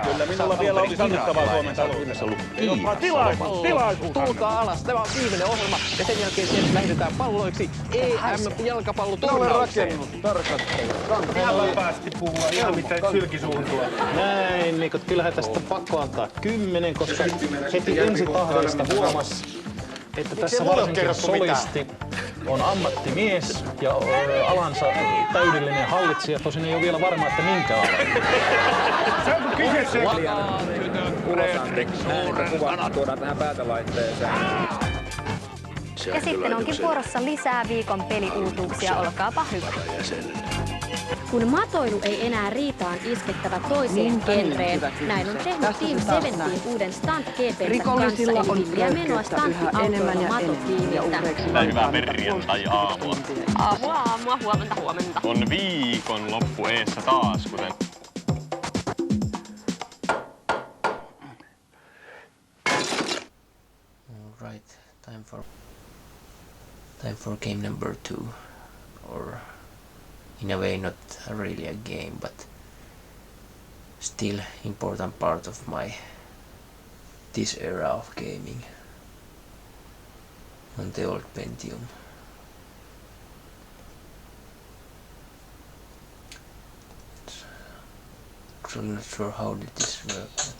Kyllä minulla vielä oli sanottavaa Suomen taloudessa.
Tilaisuus! Tulkaa alas, tämä on viimeinen ohjelma ja sen jälkeen sieltä lähdetään palloiksi EM-jalkapalloturnaukseen.
Ihan vapaasti puhua, ihan mitään sylkisuuntua.
Näin, niin kyllähän tästä pakko antaa 10, koska heti ensitahdeista huomas, että tässä varsinkin solisti on ammattimies ja alansa täydellinen hallitsija. Tosin ei ole vielä varma, että minkä ala.
Se on kyse se.
Tuodaan tähän päätelaitteeseen.
Ja sitten onkin vuorossa lisää viikon peliuutuuksia, olkaapa hyvä. Kun matoilu ei enää riitaan iskettävä toiseen genreen, näin on tehnyt Team 7 uuden Stunt GP:n kanssa, eli villiä menoa stunttiautoilla matotiimiltä.
Hyvää perjantai-aamua.
Aamua, huomenta.
On viikon loppu eessä taas, kuten...
Alright, time for game number 2, or in a way not really a game, but still important part of this era of gaming on the old Pentium. Actually not sure how did this work, but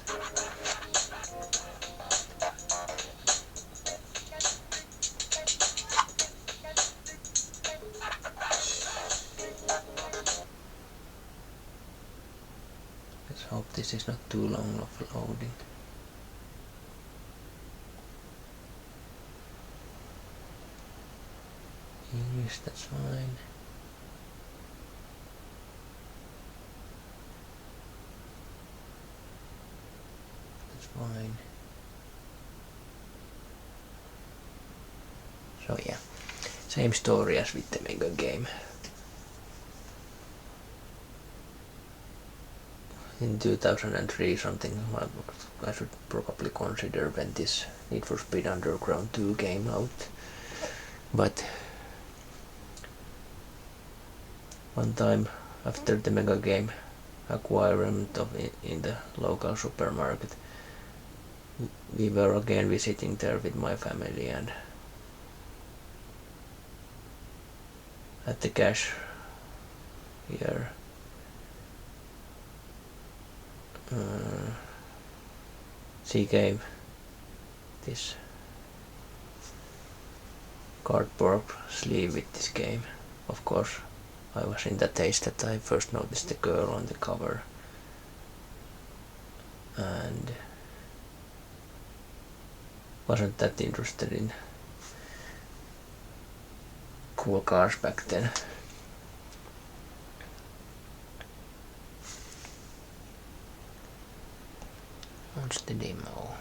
let's hope this is not too long of loading. English, that's fine. That's fine. So yeah, same story as with the Mega game. In 2003 something I should probably consider when this Need for Speed Underground 2 came out. But one time after the Mega game acquirement in the local supermarket, we were again visiting there with my family, and at the cash here she gave this cardboard sleeve with this game. Of course, I was in that taste that I first noticed the girl on the cover, and wasn't that interested in cool cars back then. What's the demo?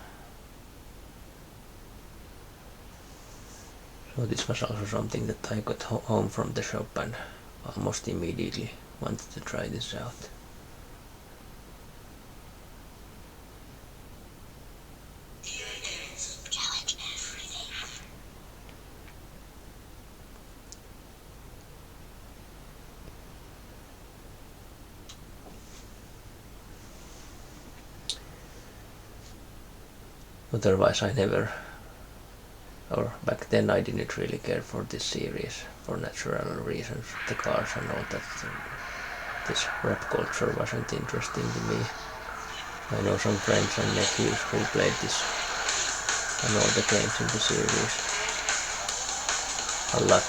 So this was also something that I got home from the shop and almost immediately wanted to try this out. Otherwise I never, or back then I didn't really care for this series for natural reasons, the cars and all that. This rap culture wasn't interesting to me. I know some friends and nephews who played this and all the games in the series. A lot.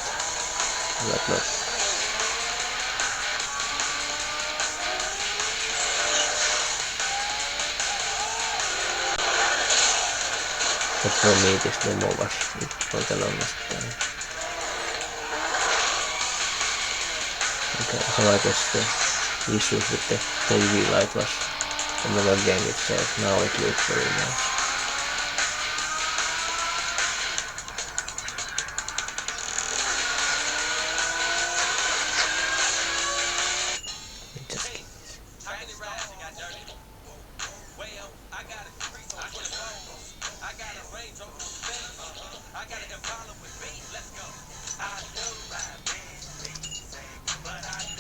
But for me this demo was it for the longest time. Okay, so I guess the issues with the UV light was another game itself. Now it looks very nice.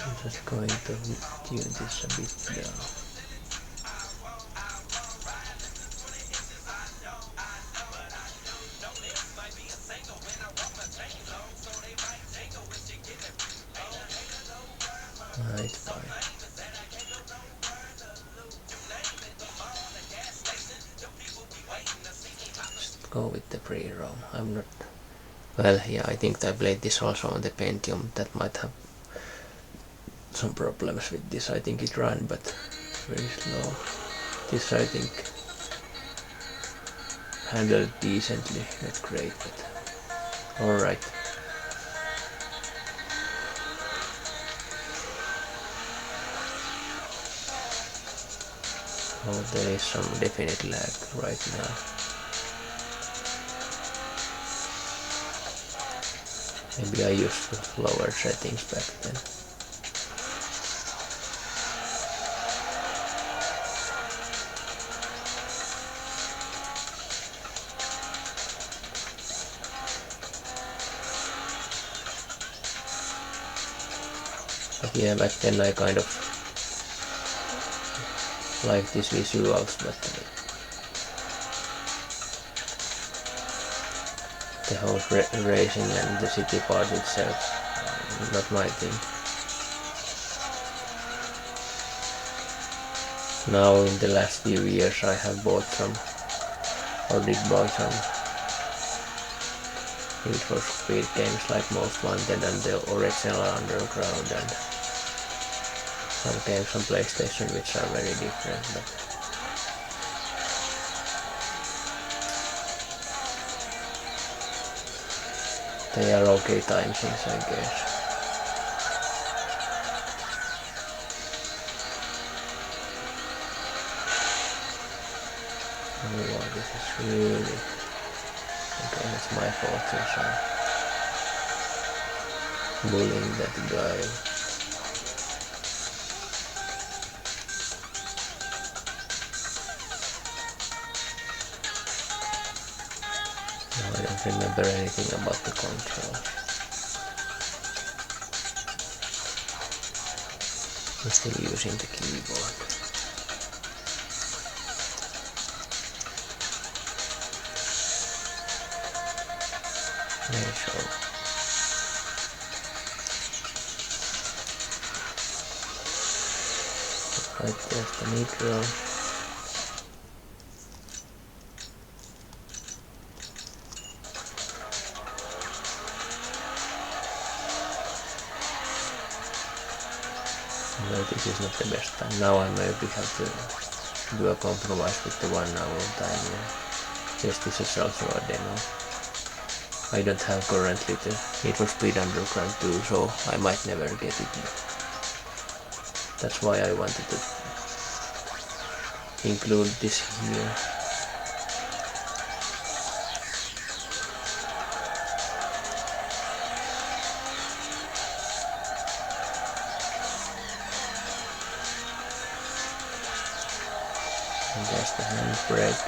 I'm just going to tune this a bit down. It's fine. Just go with the pre-roll. I'm not... Well, yeah, I think I played this also on the Pentium. That might have some problems with this. I think it ran, but very slow. This I think handled decently, not great, but alright. Oh, there is some definite lag right now. Maybe I used lower settings back then. But yeah, back then I kind of liked these visuals, but the whole racing and the city part itself, not my thing. Now in the last few years I have bought some, or did buy some Need for Speed games like Most Wanted and the original Underground, and some games on PlayStation which are very different, but they are okay time things, I guess. Oh wow, this is really... Okay, it's my fault since I'm bullying that guy. No, I don't remember anything about the controls. I'm still using the keyboard. Very sure. Right, there's the nitro. No, this is not the best time. Now I maybe have to do a compromise with the 1 hour time. Yes, this is also a demo. I don't have currently the Need for Speed Underground 2, so I might never get it. That's why I wanted to include this here. And there's the handbrake.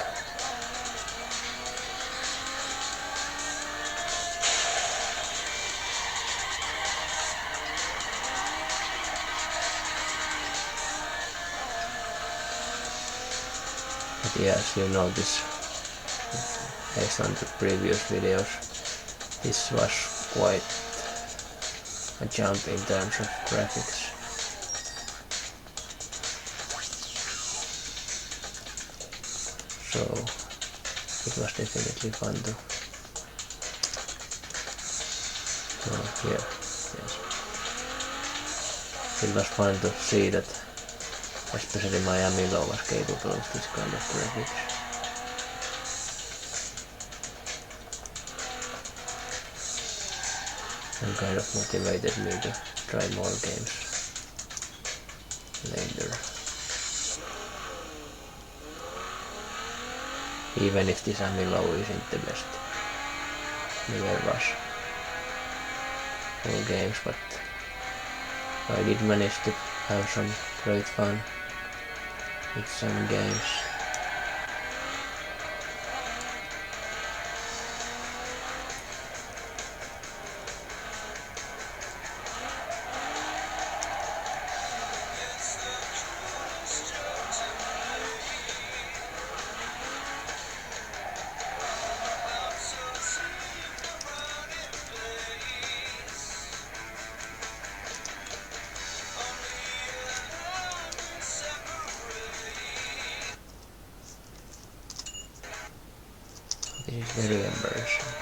But yeah, as you notice, based on the previous videos, this was quite a jump in terms of graphics. So it was definitely fun to here, yes. It was fun to see that especially my Amilo was capable of this kind of graphics. And kind of motivated me to try more games later. Even if this Amilo isn't the best never was full games, but I did manage to have some great fun with some games. This is very embarrassing.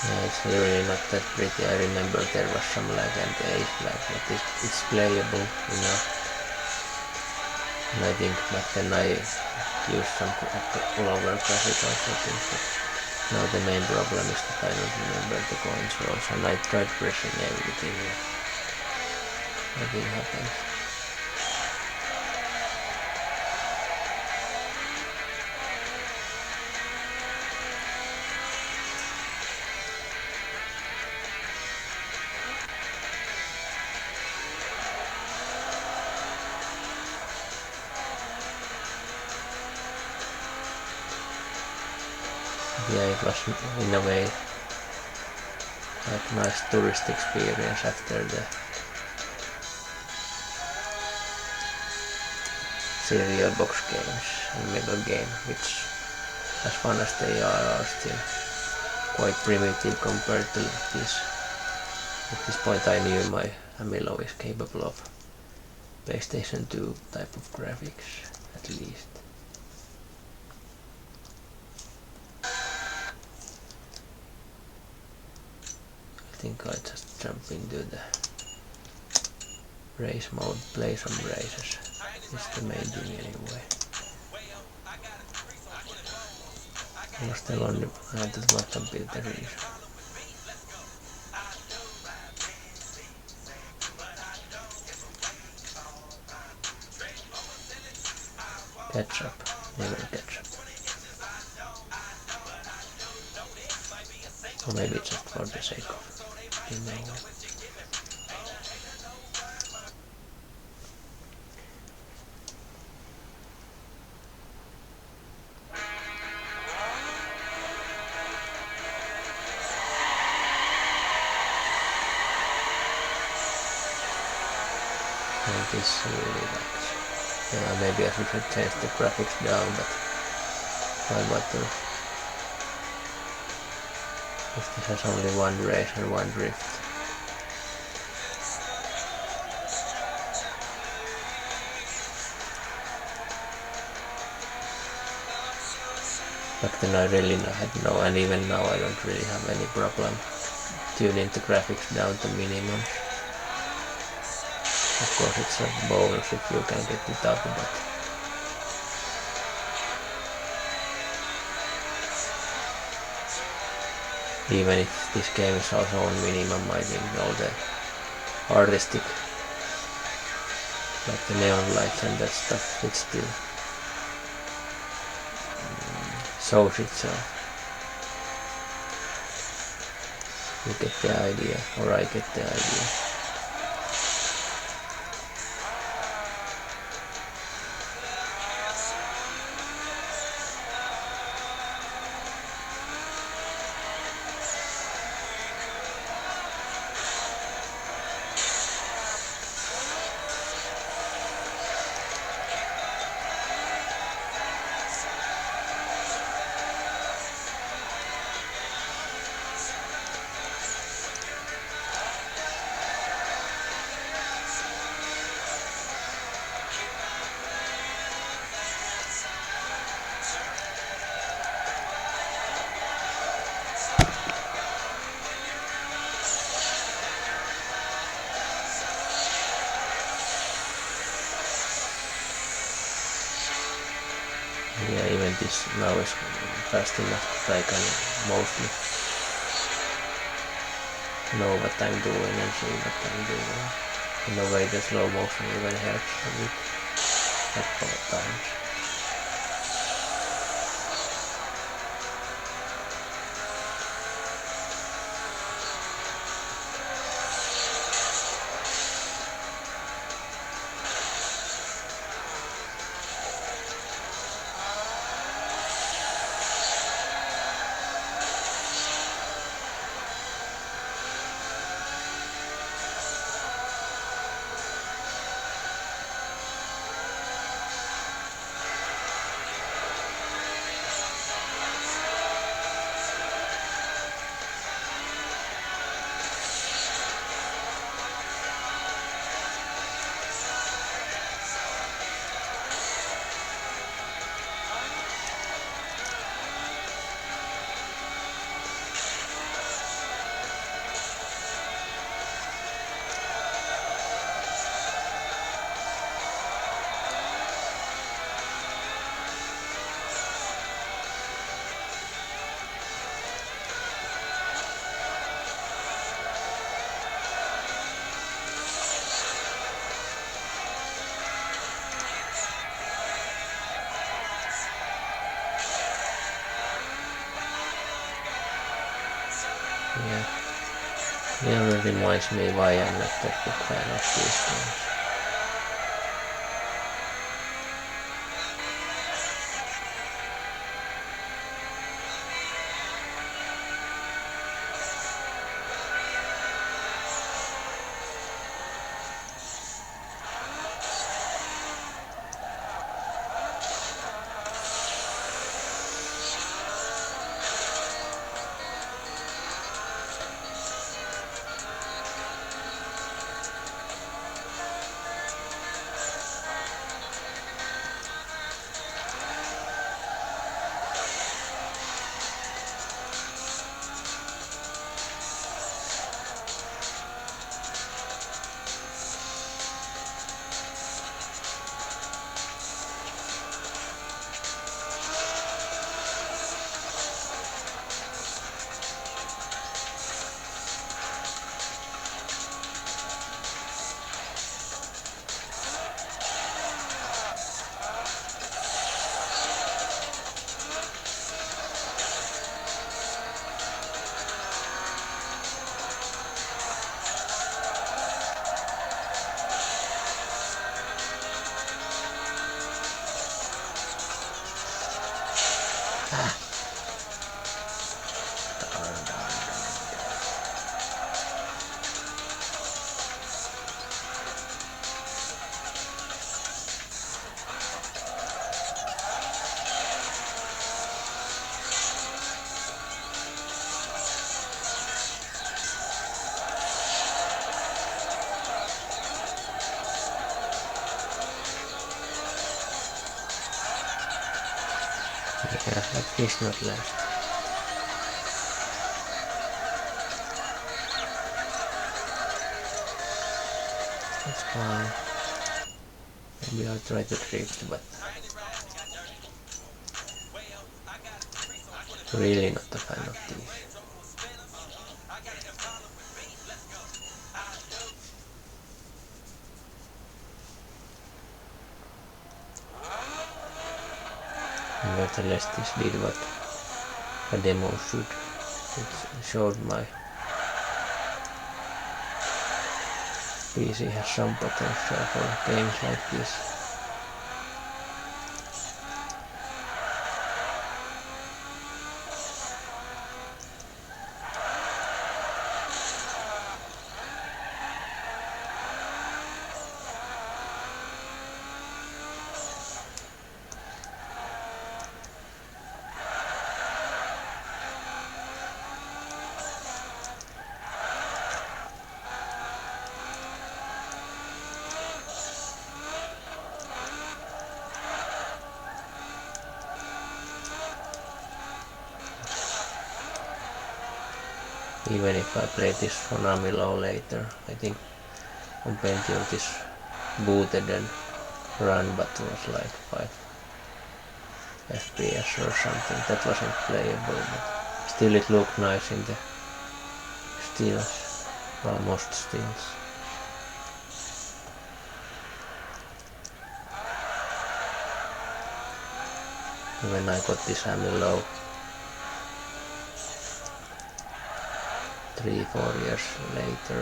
Yeah, it's really not that pretty. I remember there was some lag and age lag, but it's playable enough. And I think back then I used some lower graphical settings, but now the main problem is that I don't remember the controls, and I tried pressing everything. Nothing happens. Yeah, it was in a way like a nice tourist experience after the cereal box games and Mega Game, which, as fun as they are still quite primitive compared to this. At this point I knew my Amilo is capable of PlayStation 2 type of graphics, at least. I think I just jump into the race mode, play some races. It's the main thing anyway. Musta on nyt ajateltu, että on pilterissä. Ketchup, never ketchup. Or maybe just for the sake of being known. And this really like, yeah, maybe I should change the graphics down, but why bother? If this has only one race and one drift. Back then I really had no, and even now I don't really have any problem tuning the graphics down to minimum. Of course it's a bonus if you can get it up, but even if this game is also on minimum, I think all the artistic, like the neon lights and that stuff, it still shows itself. You get the idea, or I get the idea. Yeah, even this now is fast enough that I can mostly know what I'm doing and see what I'm doing. In a way the slow motion even helps a bit at all times. Yeah, it already reminds me why I'm not that big fan of these games. Yeah, but he's not last. That's fine. Maybe I'll try to drift, but really not a fan of these. Nevertheless, this did what a demo should. It showed my PC has some potential for games like this. Even if I play this on Amilo later, I think on Pentium this booted and run but was like 5 FPS or something. That wasn't playable, but still it looked nice in the stills, almost stills. When I got this Amilo 3-4 years later,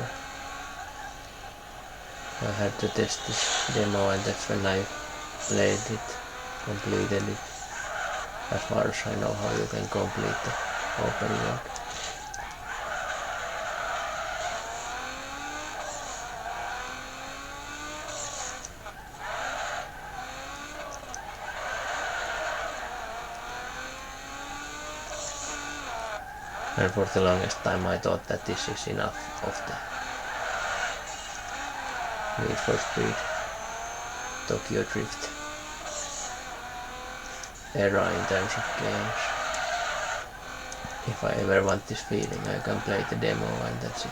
I had to test this demo, and that's when I played it, completed it, as far as I know how you can complete the open world. And for the longest time I thought that this is enough of the Need for Speed Tokyo Drift era in terms of games. If I ever want this feeling, I can play the demo and that's it.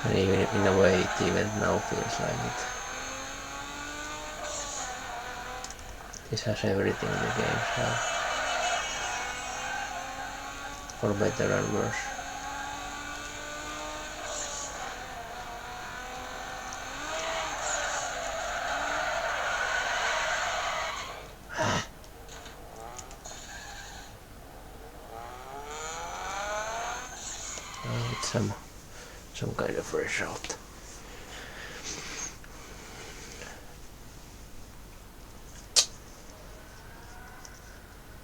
And even in a way it even now feels like it. This has everything the games have, for better and worse. It's some kind of result.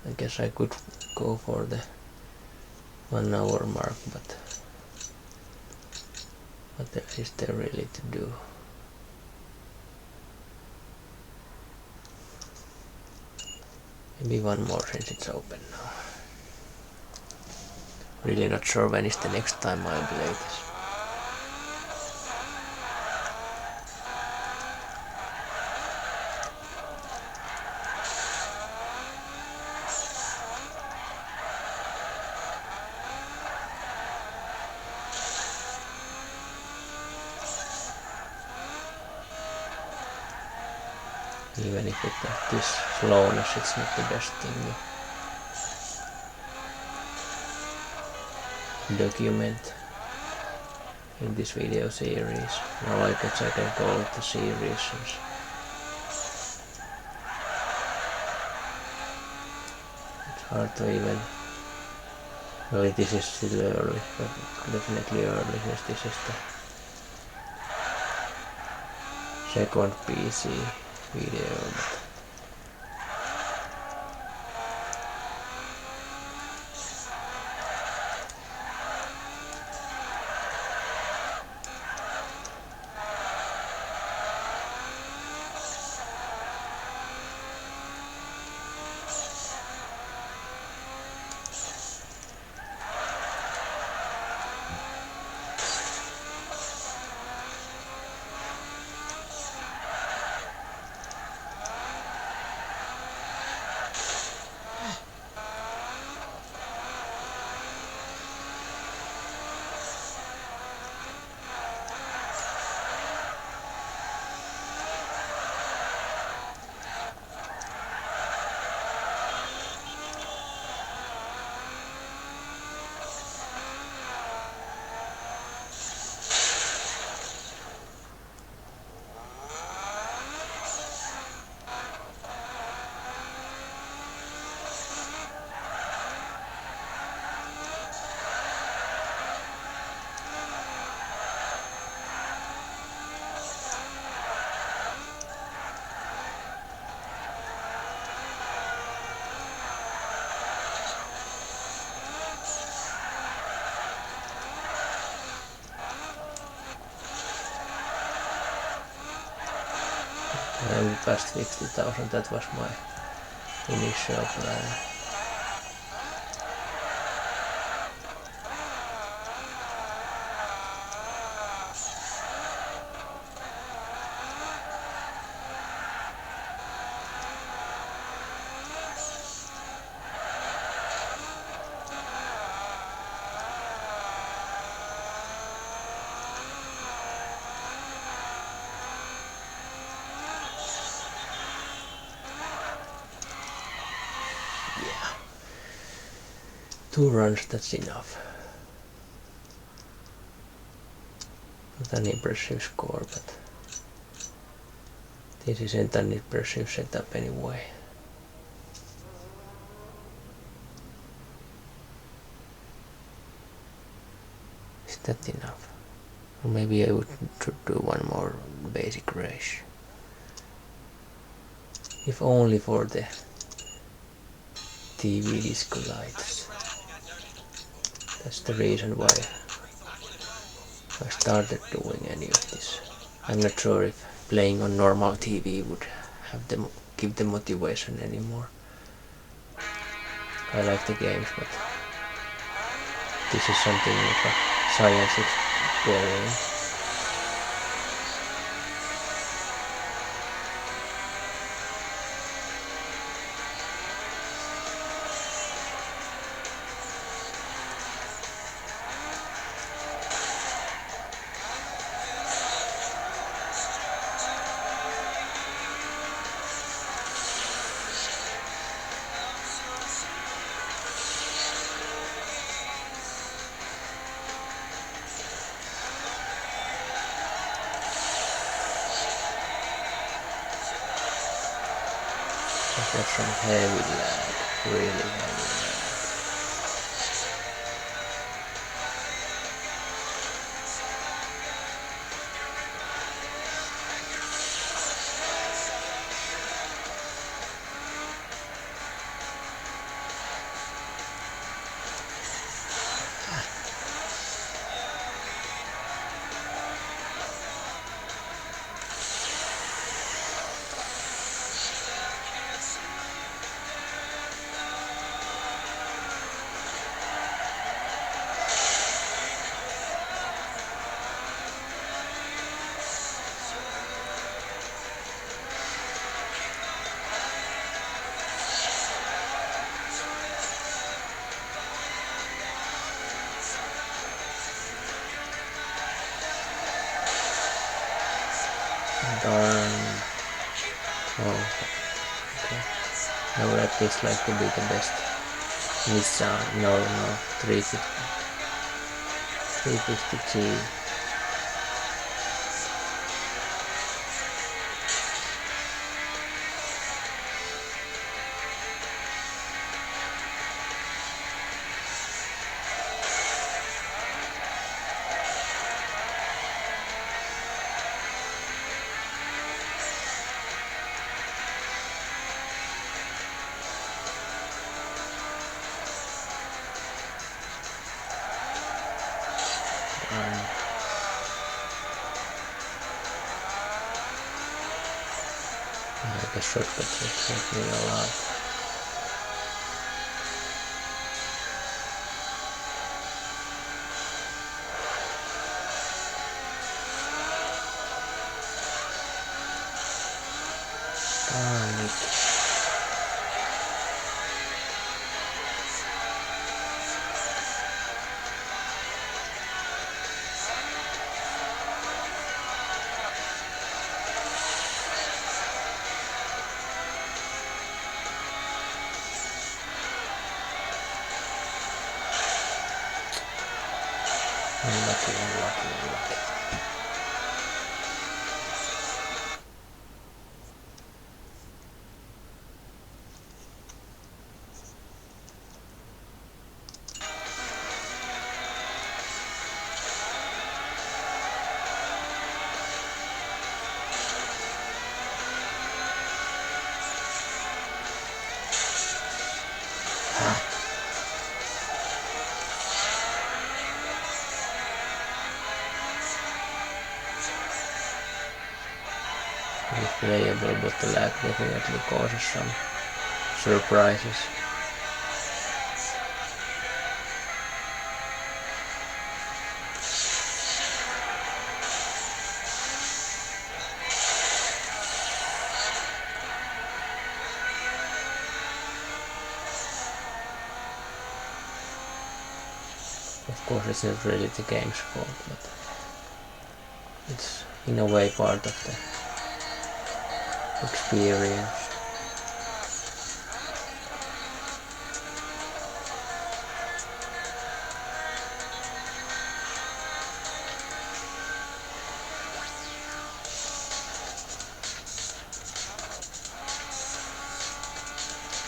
I guess I could go for the 1 hour mark, but what is there really to do? Maybe one more since it's open now. Really not sure when is the next time I play this. Even if it has this slowness, it's not the best thing to document in this video series. Now I guess I can call it a series. It's hard to even... Well, this is still early, but definitely early since this is the second PC video, but I'm past 50,000, that was my initial plan. Yeah. 2 runs, that's enough. Not an impressive score, but this isn't an impressive setup anyway. Is that enough? Or maybe I would do one more basic race. If only for the TV disco lights. That's the reason why I started doing any of this. I'm not sure if playing on normal TV would give the motivation anymore. I like the games, but this is something of a science experiment. I've got some heavy lag, really heavy lag. Darn. Oh, okay. I would at least like to be the best. Nissan, no, 350G. I guess shortcuts will help me a lot. Darn it. Unlucky. playable, but the lag definitely causes some surprises. Of course, it's not really the game's fault, but it's in a way part of the experience.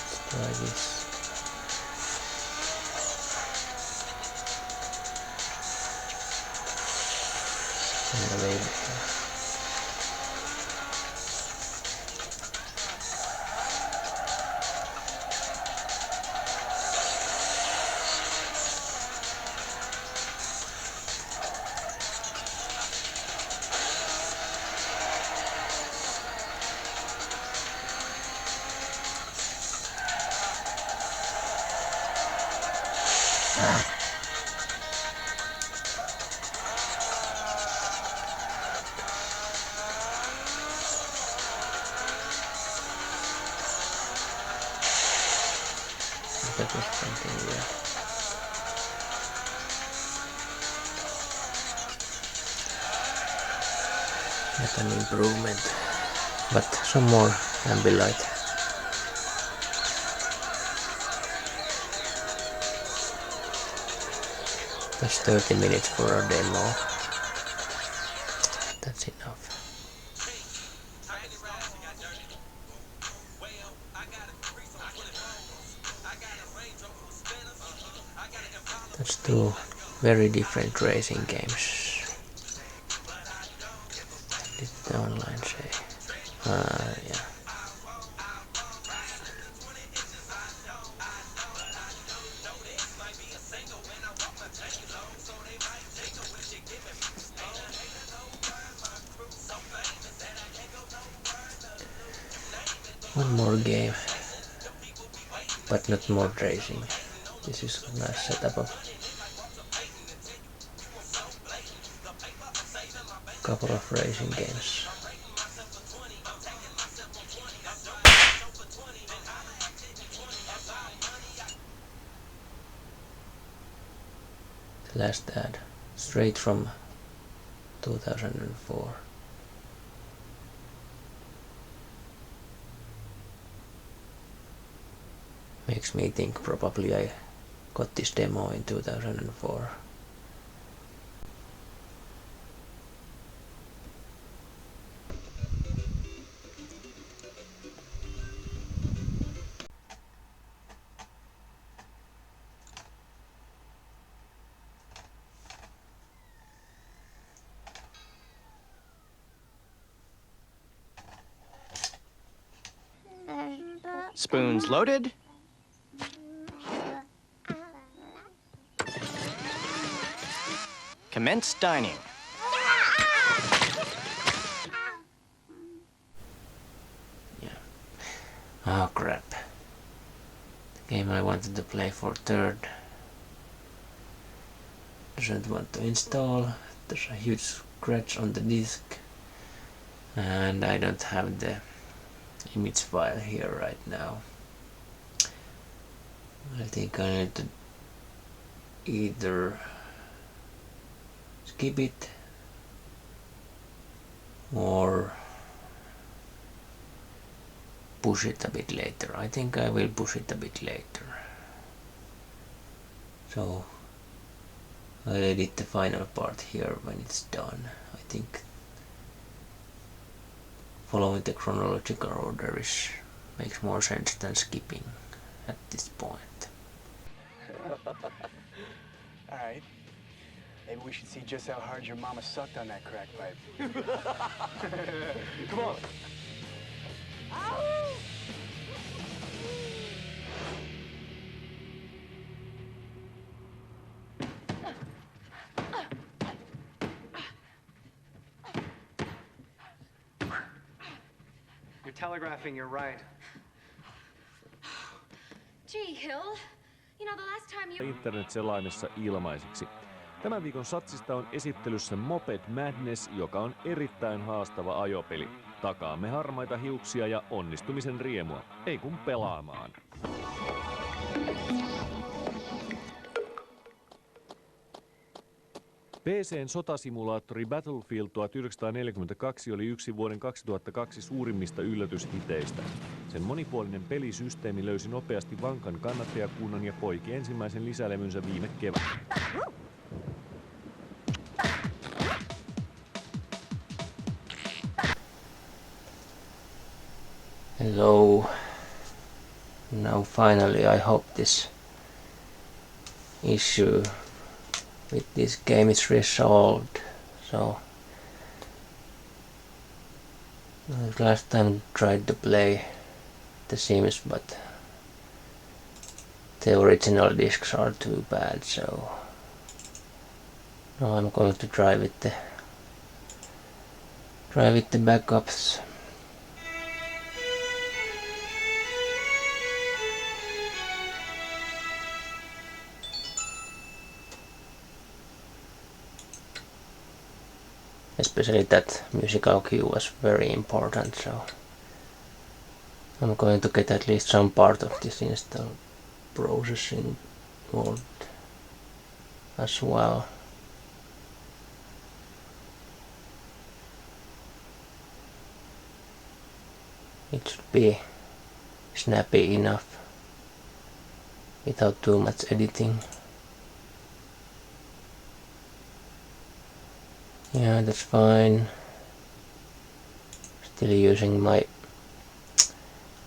Let's try this. That was something weird. Not an improvement, but some more ambilight. That's 30 minutes for a demo. That's enough. That's two very different racing games. What did the online say? Yeah. One more game, but not more racing. This is a nice setup of a couple of racing games. The last ad, straight from 2004. Makes me think probably I got this demo in 2004.
Spoons loaded. Commence dining.
Yeah. Oh crap. The game I wanted to play for third doesn't want to install. There's a huge scratch on the disk and I don't have the image file here right now. I think I need to either skip it or push it a bit later. I think I will push it a bit later. So I'll edit the final part here when it's done. I think following the chronological order makes more sense than skipping at this point.
Alright. Maybe we should see just how hard your mama sucked on that crack pipe. Come on.
telegraphing you're right.
Gee, Hill. You know, the last time you...
Internet-selaimessa ilmaiseksi. Tämän viikon satsista on esittelyssä Moped Madness, joka on erittäin haastava ajopeli. Takaamme harmaita hiuksia ja onnistumisen riemua. Ei kun pelaamaan. PC:n sotasimulaattori Battlefield 1942 oli yksi vuoden 2002 suurimmista yllätyshiteistä. Sen monipuolinen pelisysteemi löysi nopeasti vankan kannattajakunnan ja poiki ensimmäisen lisälevynsä viime keväänä.
Hello. Now finally I hope this issue with this game is resolved. So last time tried to play The Sims, but the original discs are too bad, so now I'm going to try with the backups. Especially that musical cue was very important, so I'm going to get at least some part of this install processing involved as well. It should be snappy enough without too much editing. Yeah, that's fine. Still using my...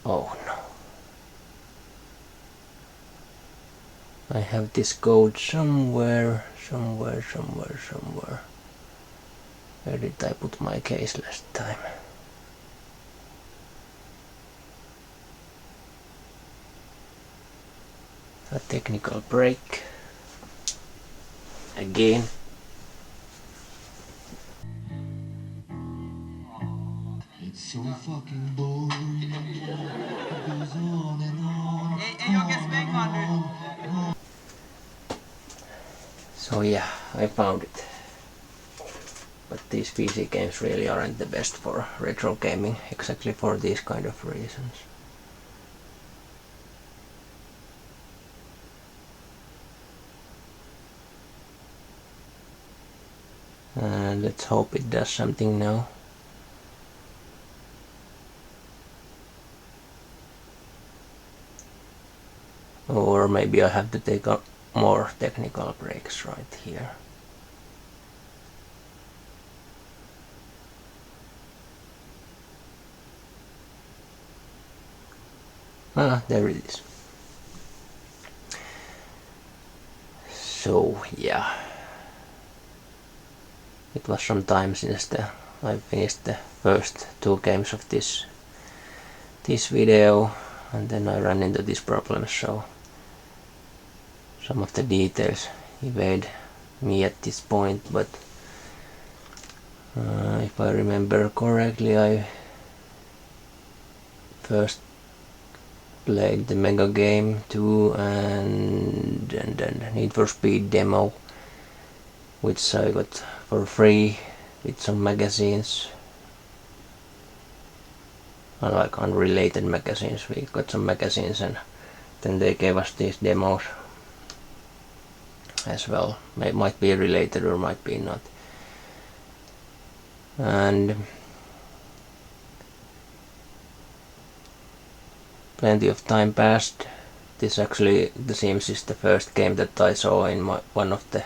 Oh no. I have this code somewhere. Where did I put my case last time? A technical break. Again.
So fucking boring. It goes on and on.
So yeah, I found it. But these PC games really aren't the best for retro gaming, exactly for these kind of reasons. And let's hope it does something now. Or maybe I have to take more technical breaks right here. Ah, there it is. So yeah, it was some time since I finished the first 2 games of this video, and then I ran into this problem, so some of the details evade me at this point, but if I remember correctly, I first played the Mega Game 2 and Need for Speed demo, which I got for free with some magazines, like unrelated magazines. We got some magazines and then they gave us these demos as well. Might be related or might be not. And plenty of time passed. This actually, The Sims is the first game that I saw in one of the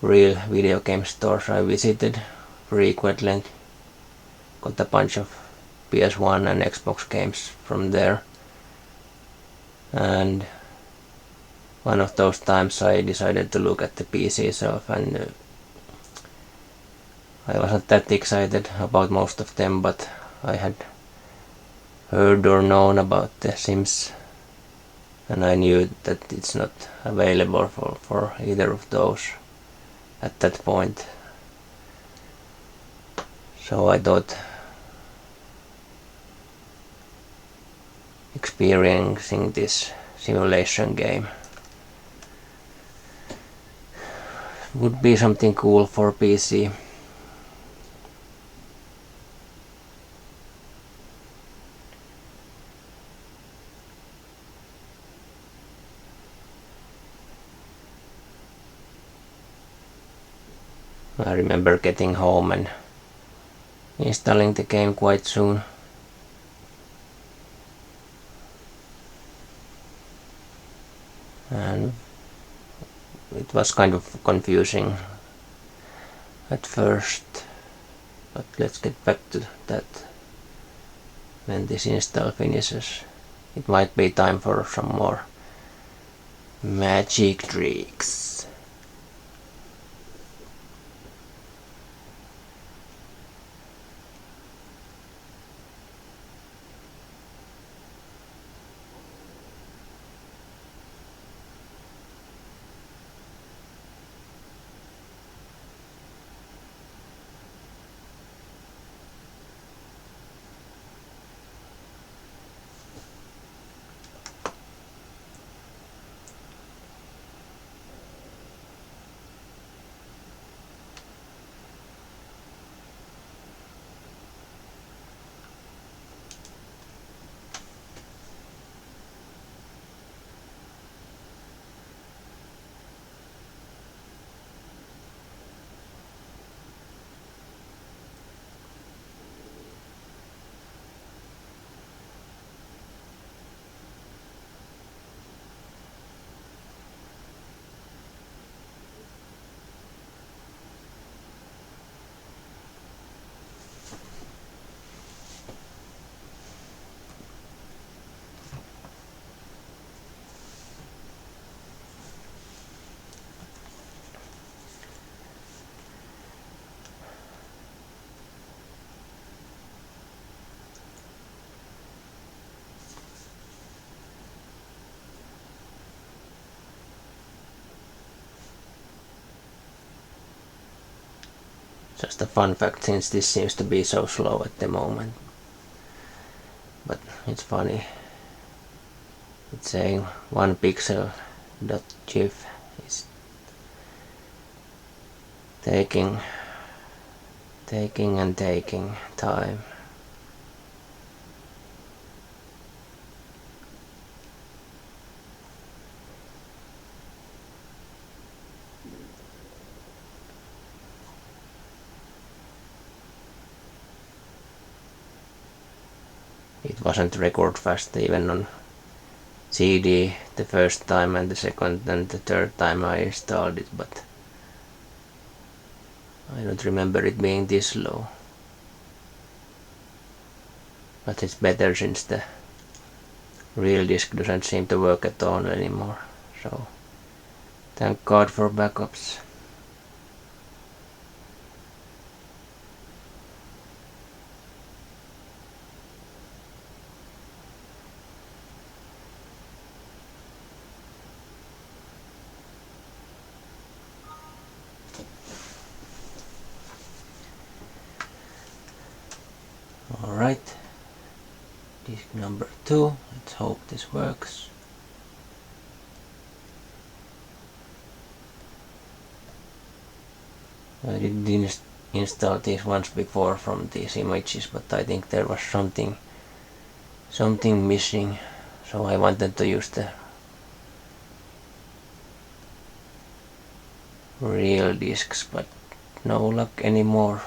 real video game stores I visited frequently. Got a bunch of PS1 and Xbox games from there. And one of those times I decided to look at the PC itself, and I wasn't that excited about most of them, but I had heard or known about The Sims, and I knew that it's not available for either of those at that point. So I thought experiencing this simulation game. Would be something cool for PC. I remember getting home and installing the game quite soon. And it was kind of confusing at first, but let's get back to that when this install finishes. It might be time for some more magic tricks. Just a fun fact, since this seems to be so slow at the moment. But it's funny. It's saying 1 pixel.gif is taking time. It wasn't record fast even on CD the first time and the second and the third time I installed it, but I don't remember it being this slow. But it's better since the real disk doesn't seem to work at all anymore, so thank God for backups. Alright, disk number 2, let's hope this works. I did install these once before from these images, but I think there was something missing, so I wanted to use the real discs, but no luck anymore.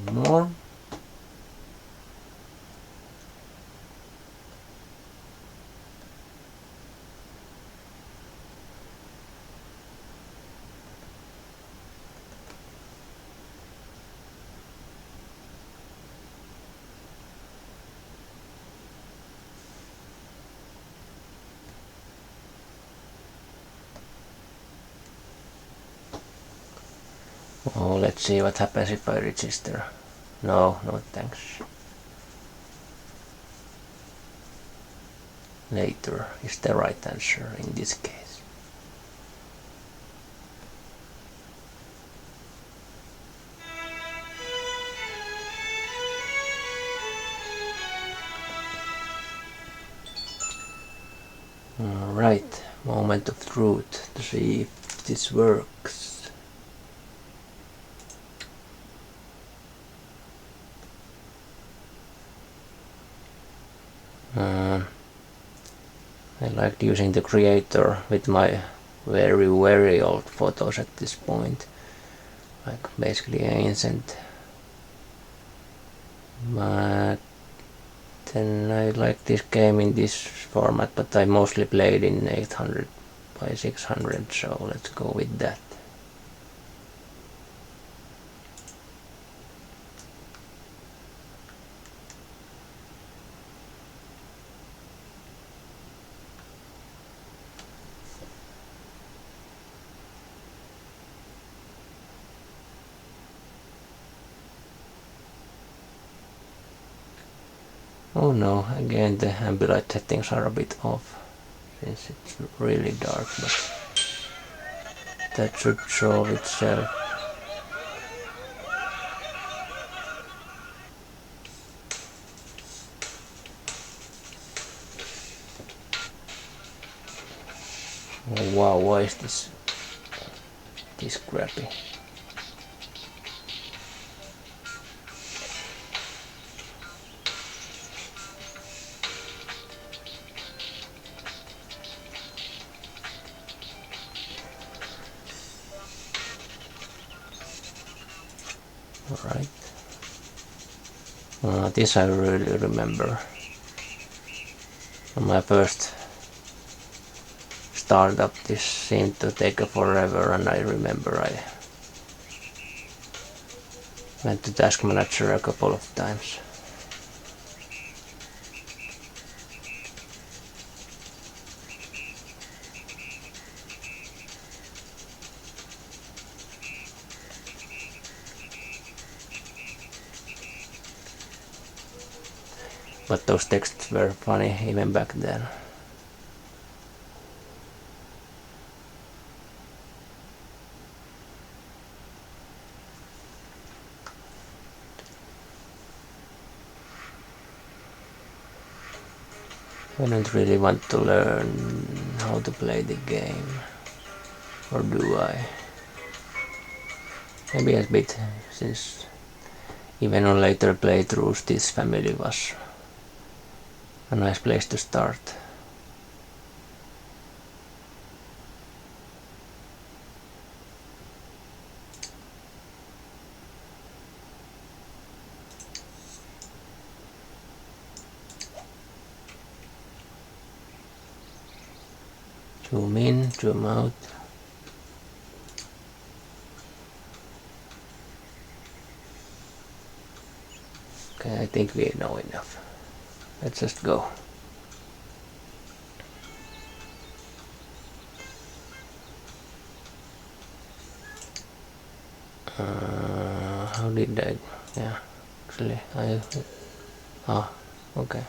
more. Oh, let's see what happens if I register. No, no thanks. Later is the right answer in this case. Alright, moment of truth to see if this works. I liked using the creator with my very old photos at this point, like basically ancient, but then I like this game in this format, but I mostly played in 800 by 600, so let's go with that. Oh no, again the ambilight settings are a bit off, since it's really dark, but that should solve itself. Oh wow, why is this crappy? Alright. This I really remember. On my first startup, this seemed to take forever, and I remember I went to Task Manager a couple of times. But those texts were funny even back then. I don't really want to learn how to play the game, or do I? Maybe a bit, since even on later playthroughs this family was a nice place to start. Zoom in, zoom out. Okay, I think we know enough. Let's just go. How did I? Yeah, actually, okay.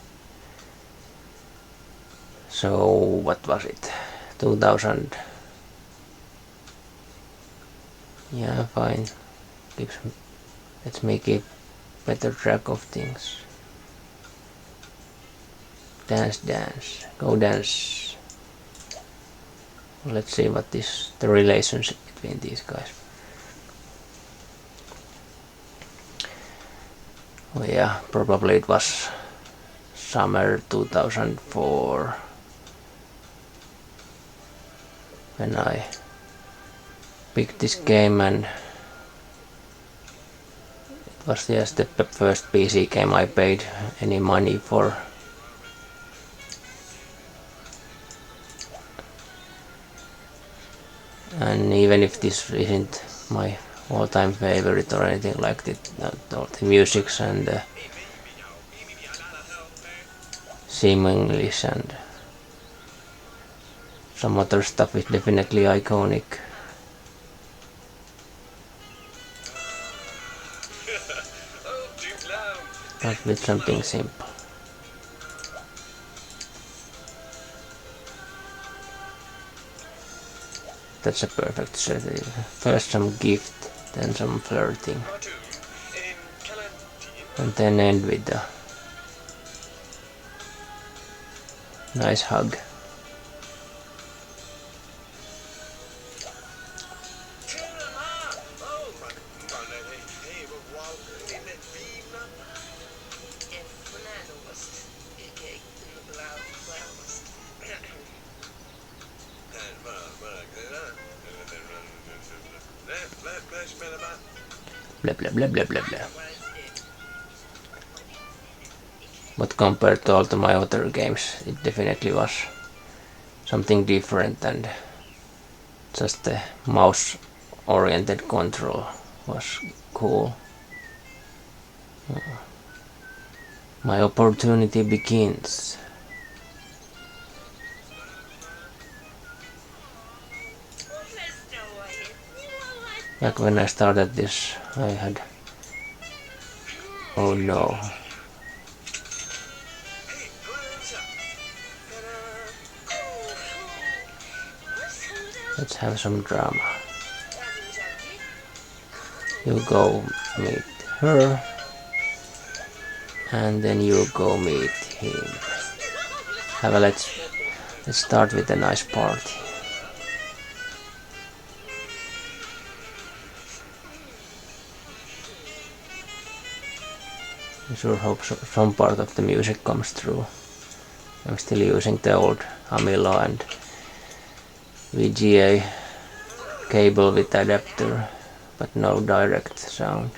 So, what was it? 2000. Yeah, fine. Let's make it better track of things. Dance, dance. Go dance. Let's see what is the relationship between these guys. Oh yeah, probably it was summer 2004 when I picked this game, and was just the first PC game I paid any money for. And even if this isn't my all-time favorite or anything like that, all the musics and the English and some other stuff is definitely iconic. But with something simple. That's a perfect strategy. First some gift, then some flirting. And then end with a nice hug. Blah blah blah blah blah blah. But compared to all to my other games, it definitely was something different, and just the mouse oriented control was cool. My opportunity begins. Back when I started this, I had... Oh no. Let's have some drama. You go meet her, and then you go meet him. Let's start with a nice party. I sure hope some part of the music comes through. I'm still using the old Hamilo and VGA cable with adapter, but no direct sound.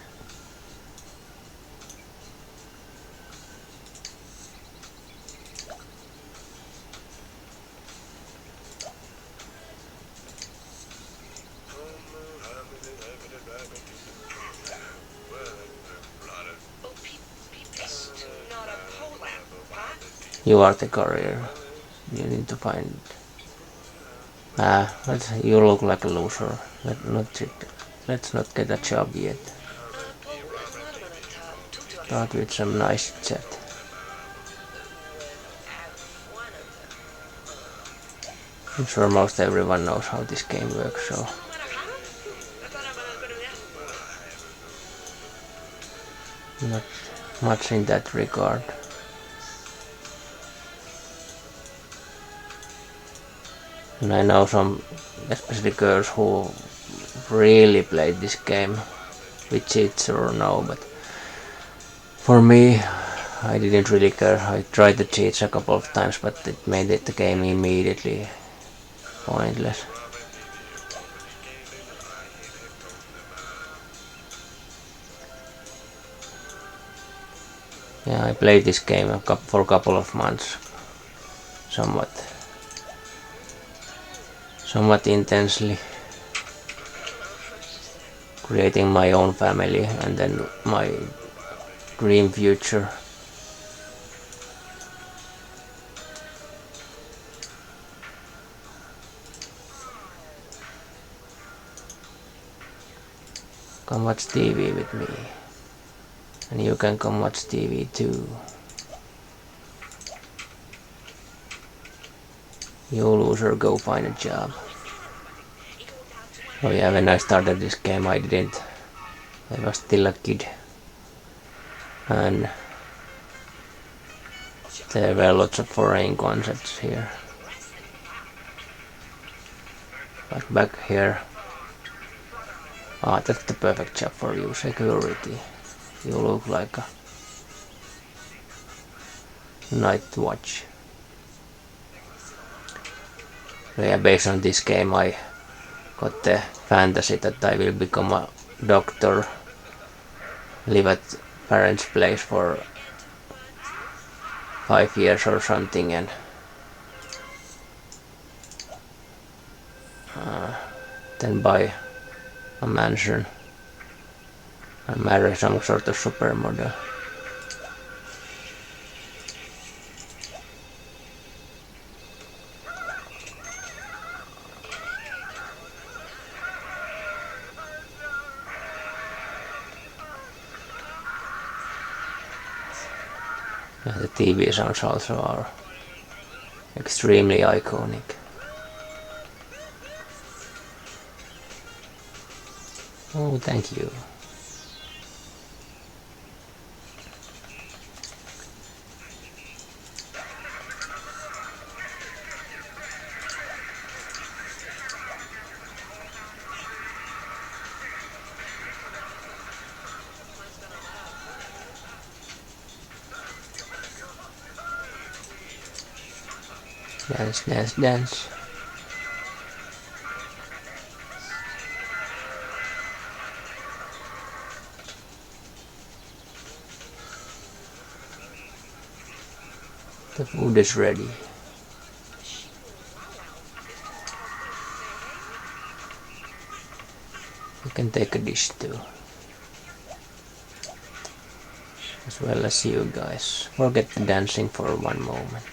You are the courier. You need to find... you look like a loser. Let's not get a job yet. Start with some nice chat. I'm sure most everyone knows how this game works, so... Not much in that regard. And I know some, especially girls, who really played this game with cheats or no, but for me, I didn't really care. I tried the cheats a couple of times, but it made the game immediately pointless. Yeah, I played this game for a couple of months, somewhat intensely, creating my own family and then my dream future. Come watch TV with me, and you can come watch TV too. You loser, go find a job. Oh yeah, when I started this game I was still a kid. And there were lots of foreign concepts here. But back here... that's the perfect job for you, security. You look like a night watch. Yeah, based on this game I got the fantasy that I will become a doctor live at parents' place for 5 years or something, and then buy a mansion and marry some sort of supermodel. Yeah, the TV sounds also are extremely iconic. Oh, thank you. Dance, dance, dance. The food is ready. You can take a dish too. As well as you guys. Forget the dancing for one moment.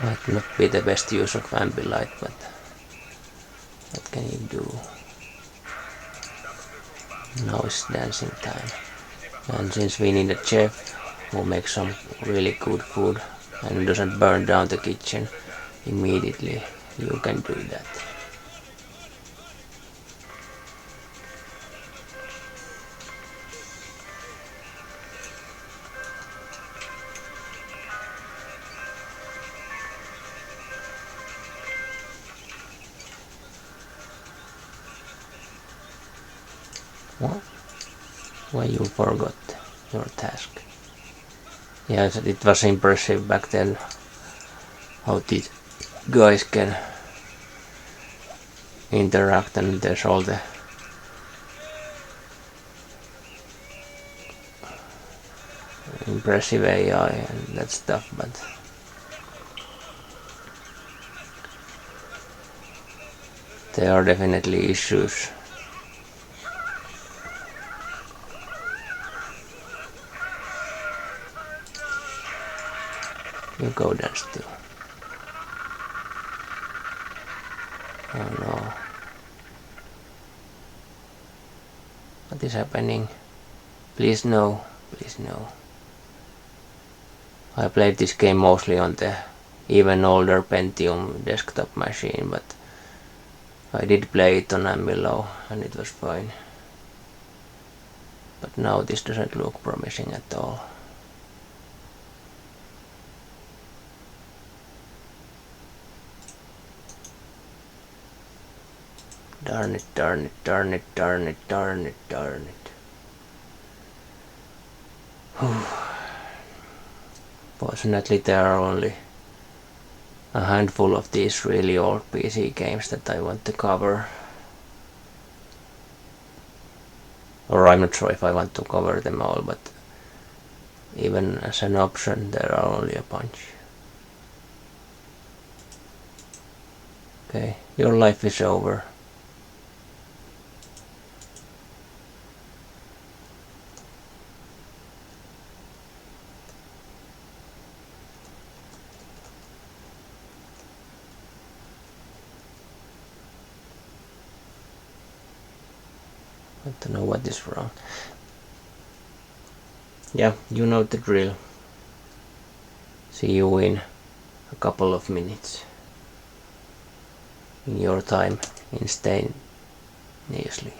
Might not be the best use of ambilight, but what can you do? Now it's dancing time. And since we need a chef who makes some really good food and doesn't burn down the kitchen immediately, you can do that. What? Why you forgot your task? Yes, it was impressive back then how these guys can interact, and there's all the impressive AI and that stuff, but there are definitely issues. You go dance too. Oh no. What is happening? Please no. Please no. I played this game mostly on the even older Pentium desktop machine, but I did play it on Amilo and it was fine. But now this doesn't look promising at all. Darn it, darn it, darn it, darn it, darn it, darn it. Fortunately, there are only a handful of these really old PC games that I want to cover. Or I'm not sure if I want to cover them all, but even as an option, there are only a bunch. Okay, your life is over. I don't know what is wrong. Yeah, you know the drill. See you in a couple of minutes. In your time, instantaneously.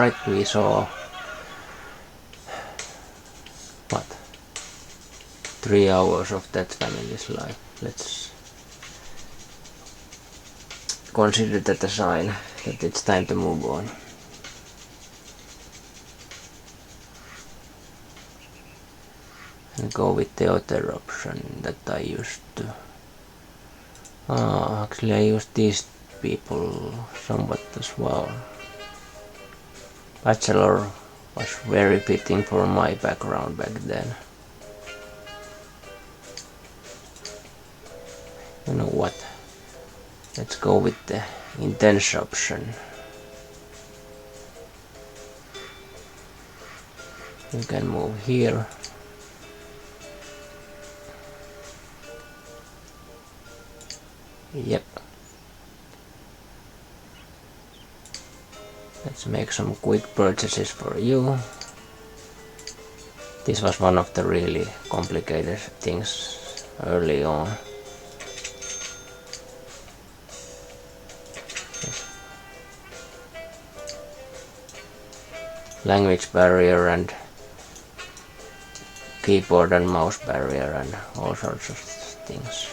Right, we saw what? 3 hours of that family's life. Let's consider that a sign that it's time to move on. And go with the other option that I used to. Actually I used these people somewhat as well. Bachelor was very fitting for my background back then. You know what? Let's go with the intense option. You can move here. Yep. Let's make some quick purchases for you. This was one of the really complicated things early on. Language barrier and keyboard and mouse barrier and all sorts of things.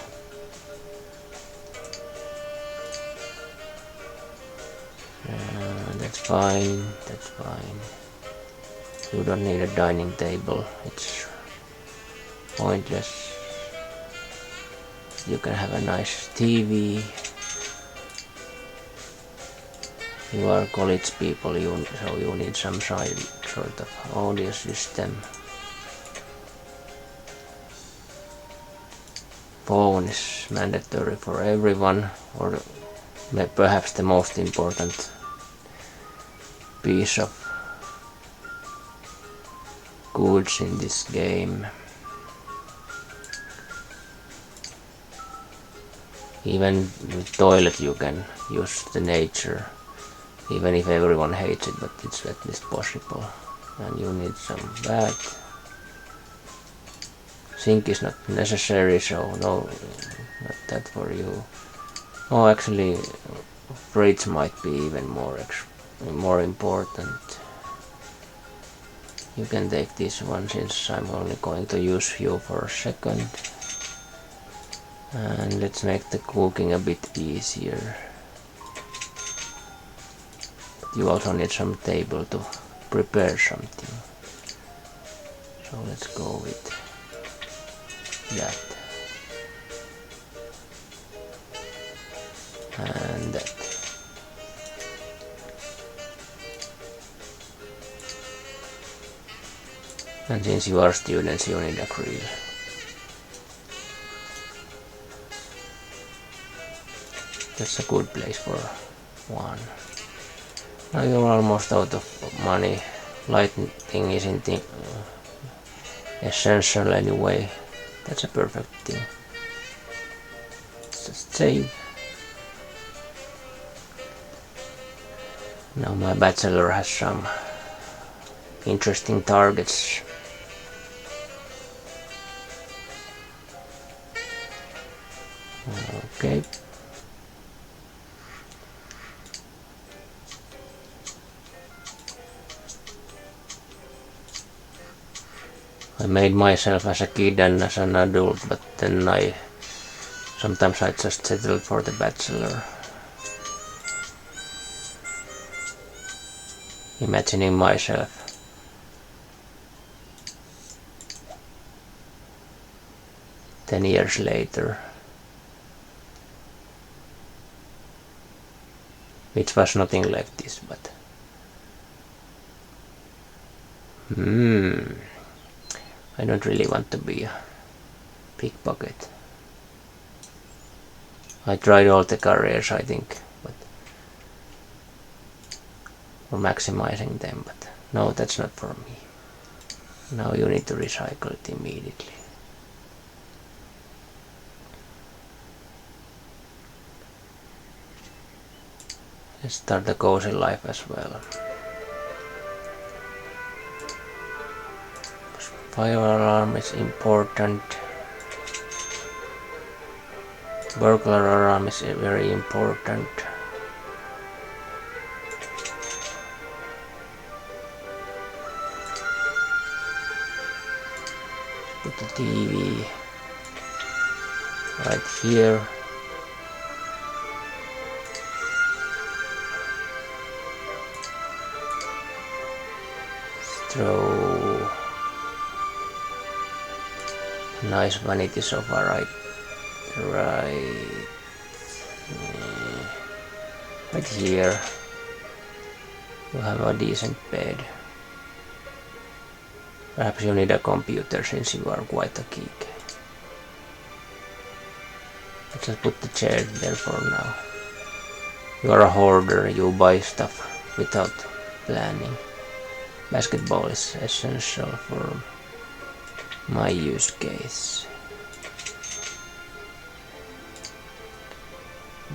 That's fine, that's fine. You don't need a dining table, it's pointless. You can have a nice TV. You are college people, so you need some sort of audio system. Phone is mandatory for everyone, or perhaps the most important piece of goods in this game. Even with toilet you can use the nature, even if everyone hates it, but it's at least possible. And you need some bath. Sink is not necessary, so no, not that for you. Oh, actually, fridge might be even more important. You can take this one since I'm only going to use you for a second. And let's make the cooking a bit easier. You also need some table to prepare something. So let's go with that. And that. And since you are students, you need a grill. That's a good place for one. Now you're almost out of money. Lighting isn't essential anyway. That's a perfect thing. Just save. Now my bachelor has some interesting targets. Okay. I made myself as a kid and as an adult, but then sometimes I just settled for the bachelor. Imagining myself 10 years later, which was nothing like this, but I don't really want to be a pickpocket. I tried all the careers, I think, but for maximizing them, but no, that's not for me. Now you need to recycle it immediately. Let's start the cozy life as well. Fire alarm is important. Burglar alarm is very important. put the TV right here. Throw nice vanity sofa right here. You have a decent bed. Perhaps you need a computer since you are quite a geek. Let's just put the chair there for now. You are a hoarder, you buy stuff without planning. Basketball is essential for my use case.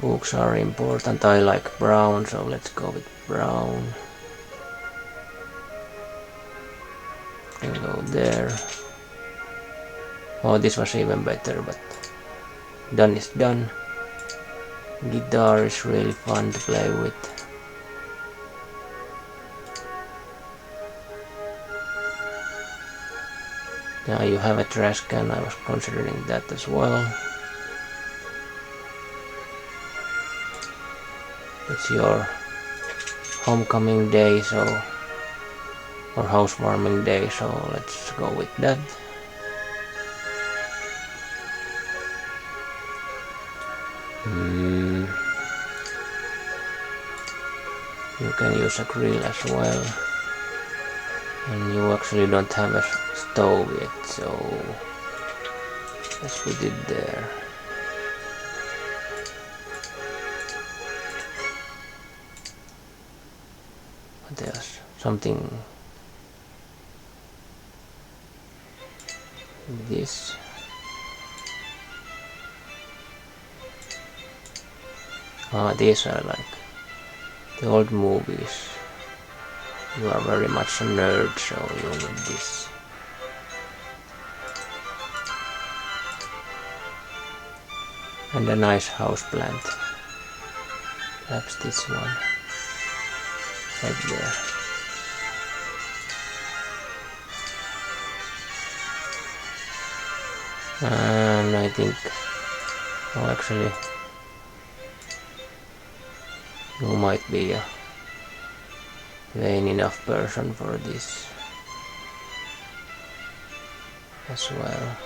Books are important. I like brown, so let's go with brown. Can go there. Oh, this was even better, but done is done. Guitar is really fun to play with. Now you have a trash can. I was considering that as well. It's your homecoming day, or housewarming day, so let's go with that. You can use a grill as well, and you actually don't have a stove yet, so let's put it there. What else? Something this. These are like the old movies. You are very much a nerd, so you need this. And a nice house plant. Perhaps this one. Right there. And I think, well, actually, you might be a vain enough person for this as well.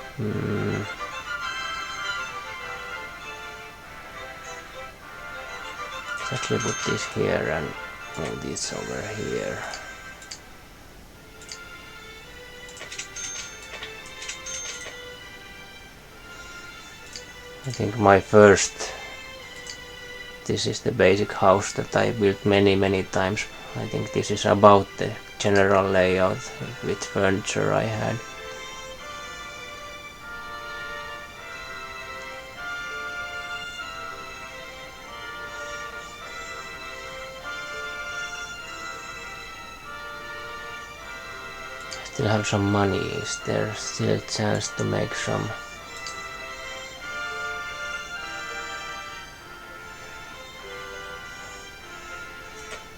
Let's actually put this here and move this over here. I think my first, this is the basic house that I built many times. I think this is about the general layout with furniture I had. Still have some money. Is there still a chance to make some?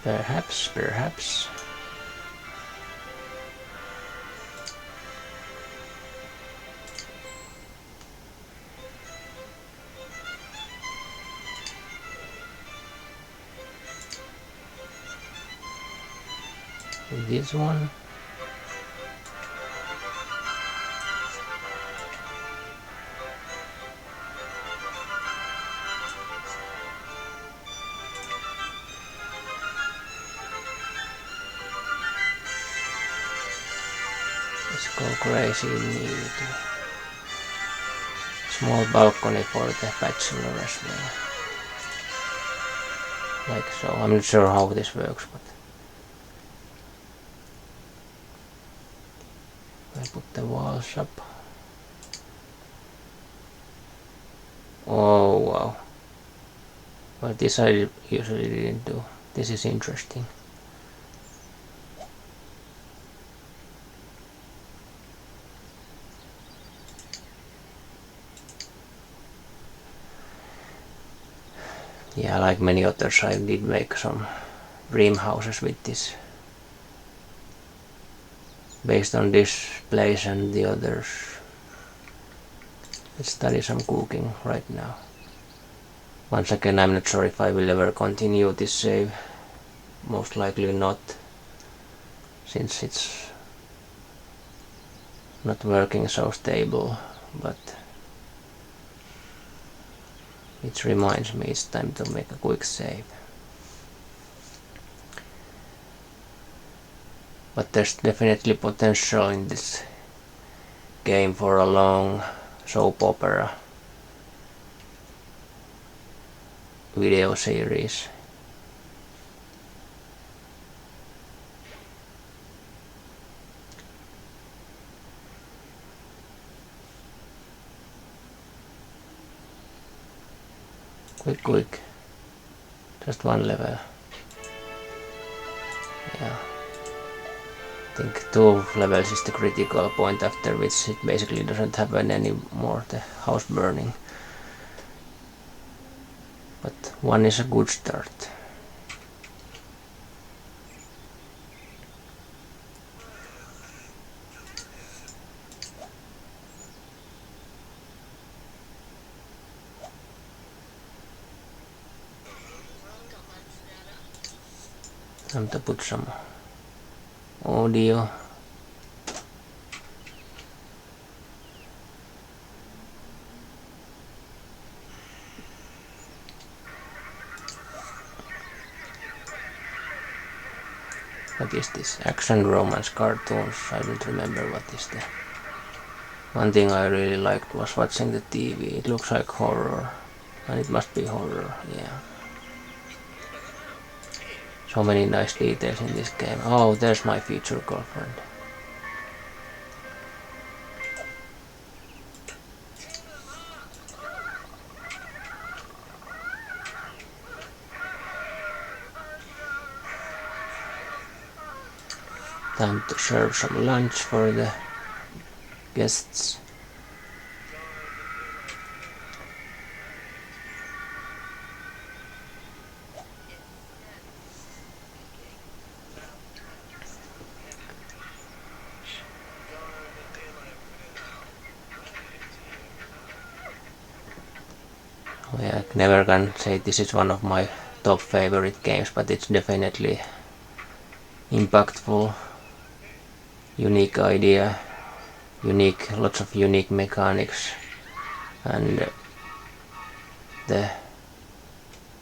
Perhaps. This one. Let's go crazy immediately. Small balcony for the bachelor as well. Like so. I'm not sure how this works, but I put the walls up. Oh wow. Well, this I usually didn't do. This is interesting. Yeah, like many others, I did make some dream houses with this. Based on this place and the others. Let's study some cooking right now. Once again, I'm not sure if I will ever continue this save. Most likely not, since it's not working so stable, but it reminds me it's time to make a quick save. But there's definitely potential in this game for a long soap opera video series. Quick. Just one level. Yeah. I think 2 levels is the critical point, after which it basically doesn't happen anymore, the house burning. But 1 is a good start. Time to put some audio. What is this? Action romance cartoons. I don't remember what is the... One thing I really liked was watching the TV. It looks like horror. And it must be horror, yeah. So many nice details in this game. Oh, there's my future girlfriend. Time to serve some lunch for the guests. I never can say this is one of my top favorite games, but it's definitely impactful, unique idea, lots of unique mechanics, and the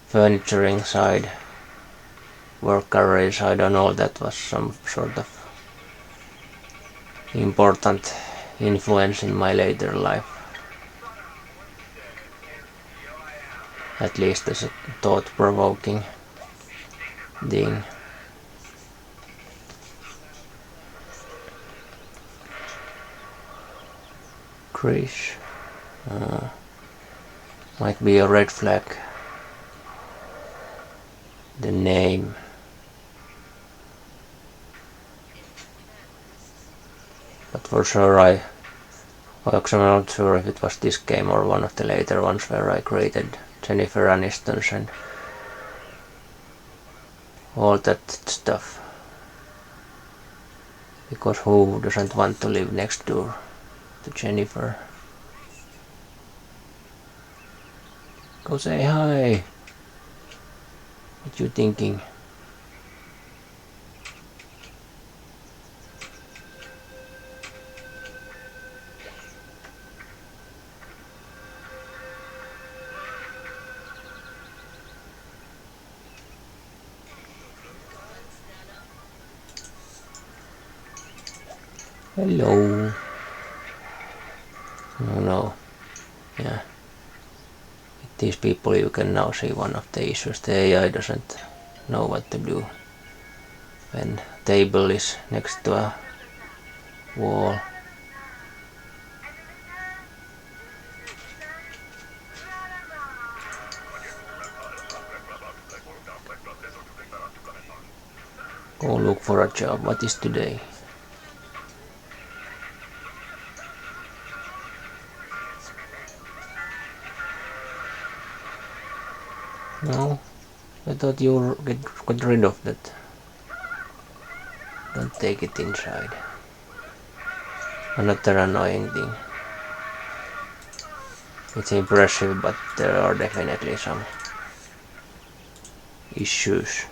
furnituring side, work array side, and all that was some sort of important influence in my later life. At least as a thought-provoking thing. Krish. Might be a red flag. The name. But for sure I'm not sure if it was this game or one of the later ones where I created Jennifer Aniston and all that stuff. Because who doesn't want to live next door to Jennifer? Go say hi. What you thinking? Hello. Oh no. Yeah. With these people you can now see one of the issues. The AI doesn't know what to do when table is next to a wall. Go look for a job. What is today? No, I thought you got rid of that. Don't take it inside. Another annoying thing. It's impressive, but there are definitely some issues.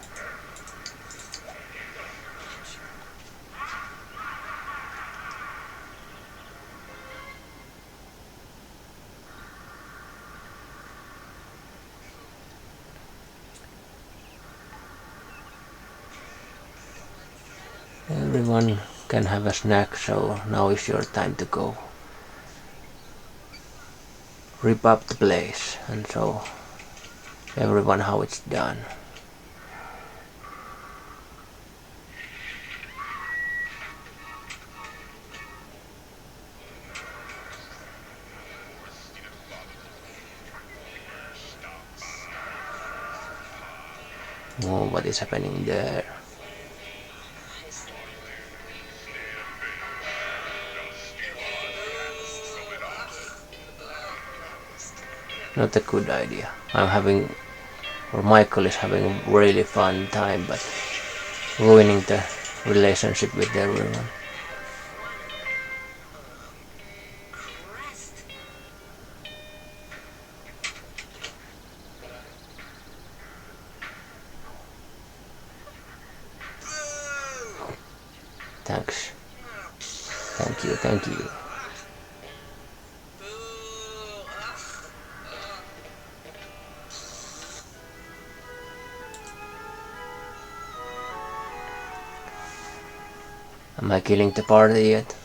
Everyone can have a snack, so now is your time to go. Rip up the place and show everyone how it's done. Oh, what is happening there? Not a good idea. I'm having, or Michael is having a really fun time, but ruining the relationship with everyone. Thanks. Thank you, thank you. Am I killing the party yet?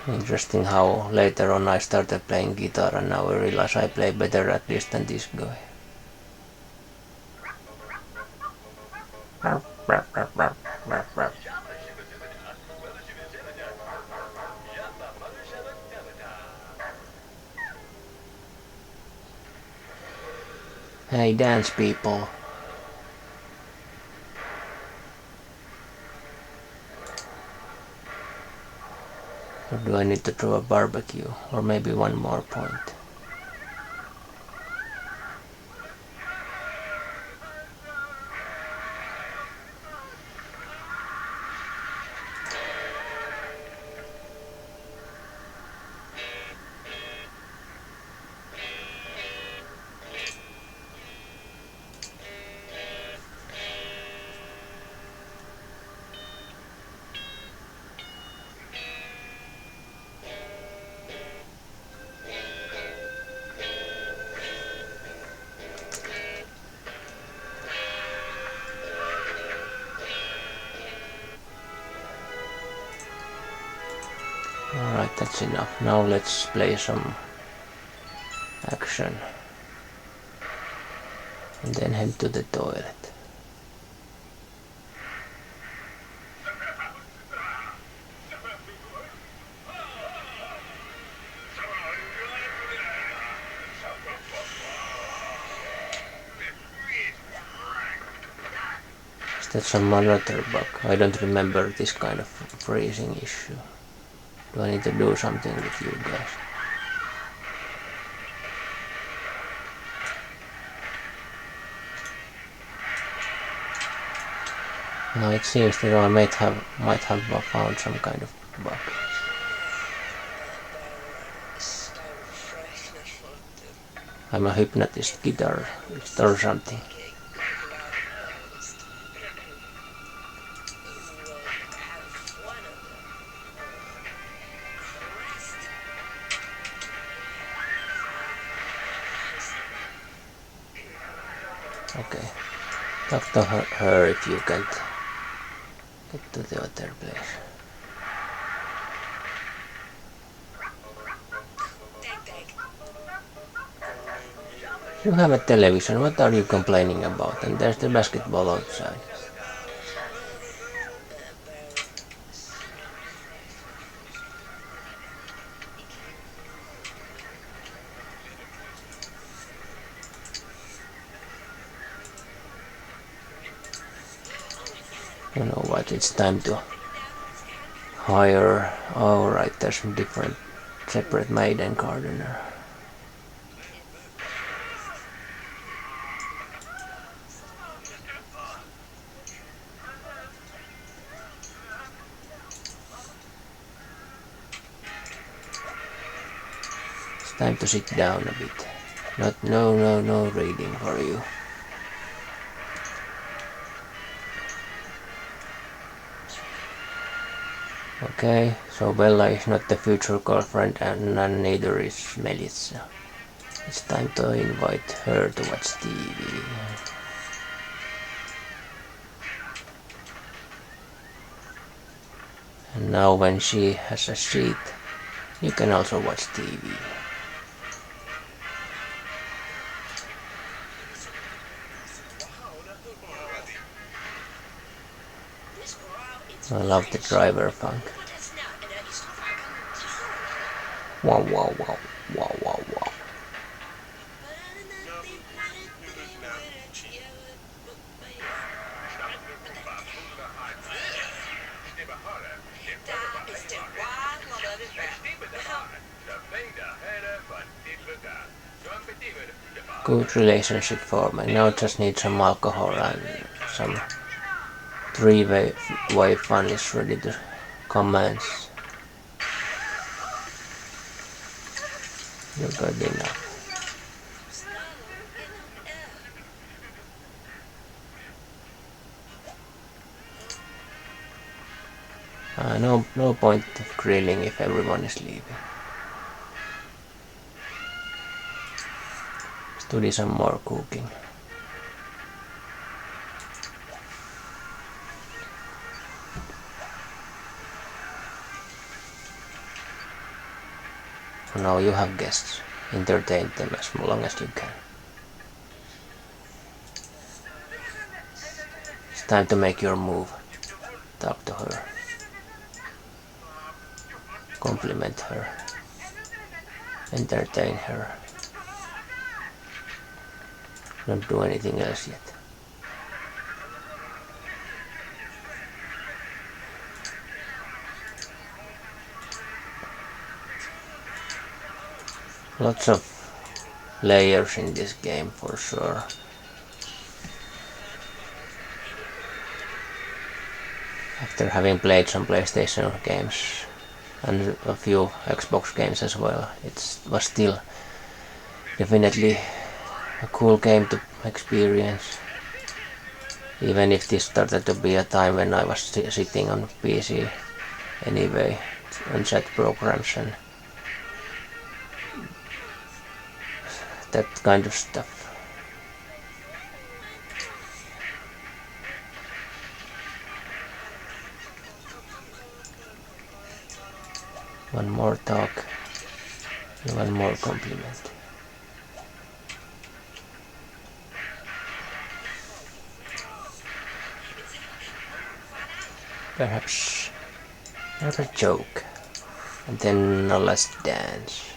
Interesting how later on I started playing guitar and now I realize I play better at this than this guy. Hey, dance people. Or do I need to throw a barbecue? Or maybe one more point? Alright, that's enough. Now let's play some action. And then head to the toilet. Is that some monitor bug? I don't remember this kind of freezing issue. Do I need to do something with you guys? No, it seems that I might have found some kind of bug. I'm a hypnotist guitarist or something. Okay, talk to her if you can't get to the other place. You have a television, what are you complaining about? And there's the basketball outside. You know what, it's time to hire. Oh right, there's some different separate maid and gardener. It's time to sit down a bit. No reading for you. Okay, so Bella is not the future girlfriend and neither is Melissa. It's time to invite her to watch TV. And now when she has a seat, you can also watch TV. I love the driver funk. Wow, wow, wow, wow, wow, wow. Good relationship forming. Now just need some alcohol and some three-way fun is ready to commence. You're good enough. No point of grilling if everyone is leaving. Study some more cooking. For now you have guests. Entertain them as long as you can. It's time to make your move. Talk to her. Compliment her. Entertain her. Don't do anything else yet. Lots of layers in this game for sure. After having played some PlayStation games and a few Xbox games as well, it was still definitely a cool game to experience. Even if this started to be a time when I was sitting on PC anyway, on set programs and that kind of stuff. One more talk and one more compliment. Perhaps another joke and then a last dance.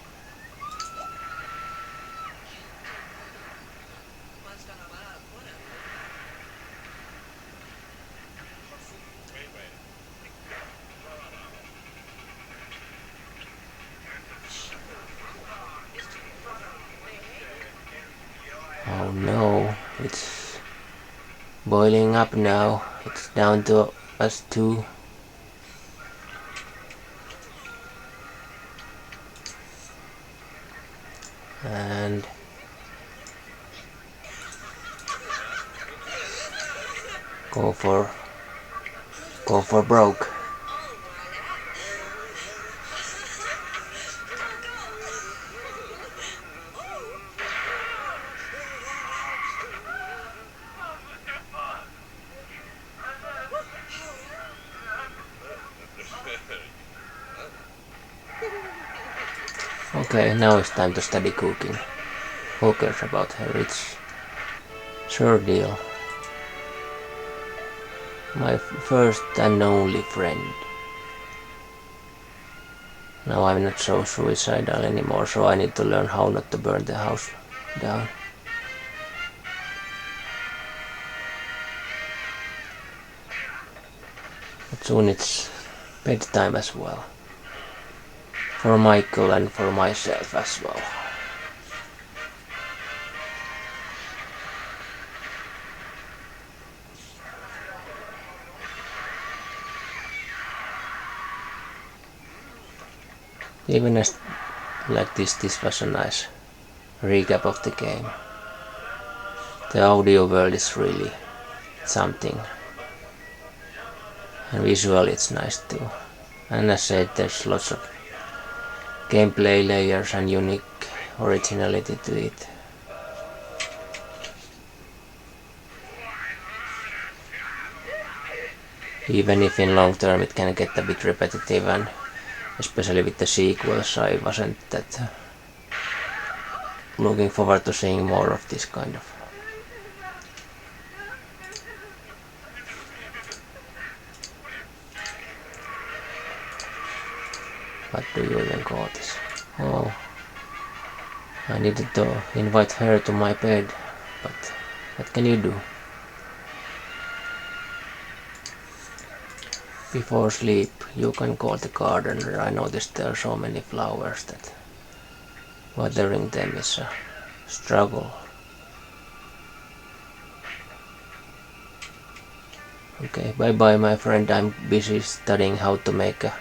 Oh no, it's boiling up now. It's down to us two. And go for broke. Okay, now it's time to study cooking. Who cares about her? It's sure deal. My first and only friend. Now I'm not so suicidal anymore, so I need to learn how not to burn the house down. But soon it's bedtime as well. For Michael and for myself as well. Even as like this was a nice recap of the game. The audio world is really something. And visually it's nice too. And as I said, there's lots of gameplay layers and unique originality to it. Even if in long term it can get a bit repetitive, and especially with the sequels, I wasn't that looking forward to seeing more of this kind of. What do you even call this? Oh, I needed to invite her to my bed, but what can you do? Before sleep, you can call the gardener. I noticed there are so many flowers that watering them is a struggle. Okay, bye bye my friend, I'm busy studying how to make a,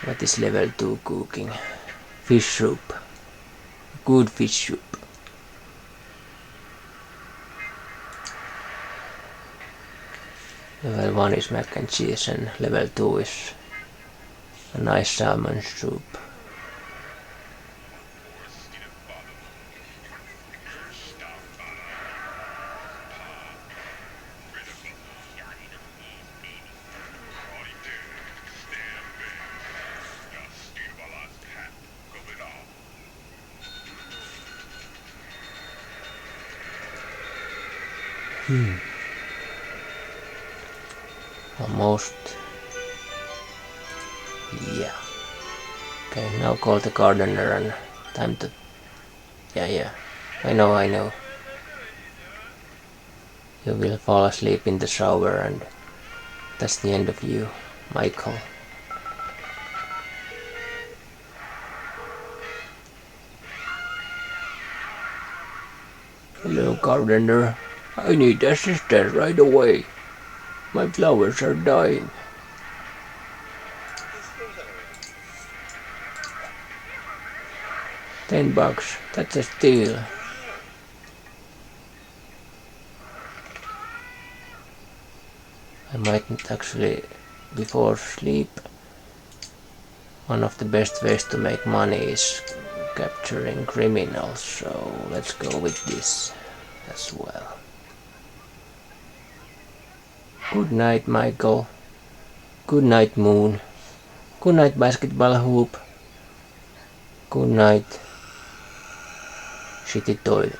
what is level 2 cooking? Fish soup. Good fish soup. Level 1 is mac and cheese and level 2 is a nice salmon soup. Almost. Yeah. Okay, now call the gardener and time to... Yeah. I know. You will fall asleep in the shower and that's the end of you, Michael. Hello, gardener. I need assistance right away. My flowers are dying. $10, that's a steal. I mightn't actually, before sleep, one of the best ways to make money is capturing criminals, so let's go with this as well. Good night, Michael. Good night, Moon. Good night, basketball hoop. Good night, shitty toilet.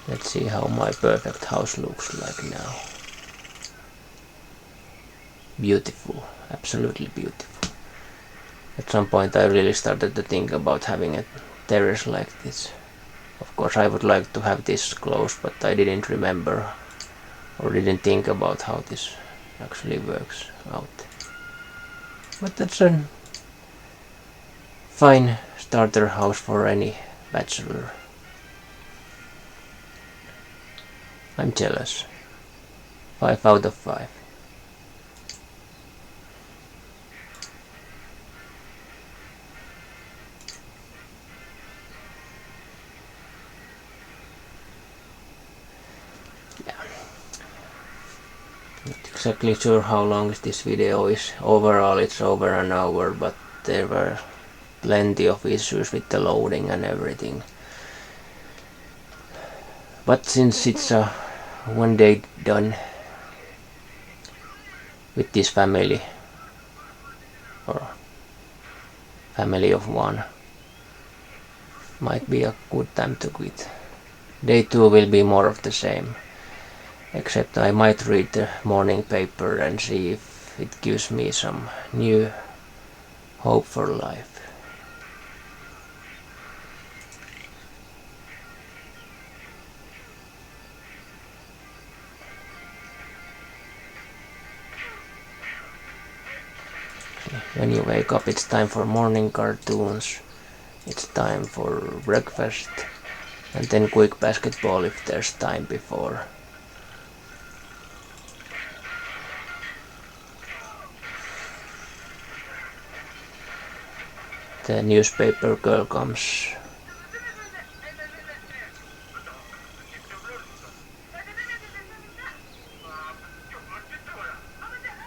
Let's see how my perfect house looks like now. Beautiful, absolutely beautiful. At some point I really started to think about having a terrace like this. Of course I would like to have this close, but I didn't remember or didn't think about how this actually works out. But that's a fine starter house for any bachelor. I'm jealous. 5 out of 5. Not exactly sure how long this video is. Overall it's over an hour, but there were plenty of issues with the loading and everything. But since it's a one day done with this family, or family of one, might be a good time to quit. Day 2 will be more of the same, except I might read the morning paper and see if it gives me some new hope for life. When you wake up, it's time for morning cartoons. It's time for breakfast. And then quick basketball if there's time before. The newspaper girl comes.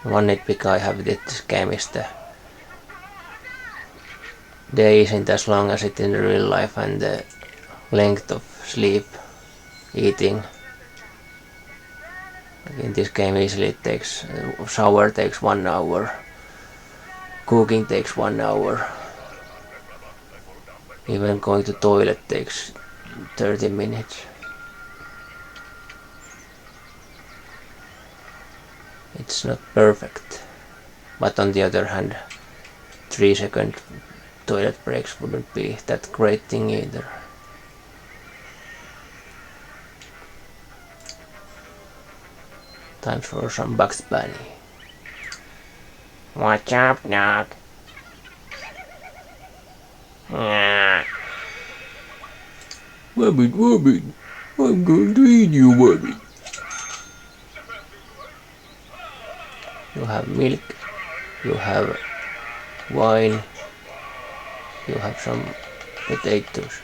One nitpick I have with this game is the day isn't as long as it in real life, and the length of sleep, eating. In this game easily it takes, shower takes 1 hour, cooking takes 1 hour, even going to toilet takes 30 minutes. It's not perfect, but on the other hand, 3-second toilet breaks wouldn't be that great thing either. Time for some Bugs Bunny. What's up, dog? Wabbit, wabbit, I'm going to eat you, wabbit. You have milk, you have wine, you have some potatoes.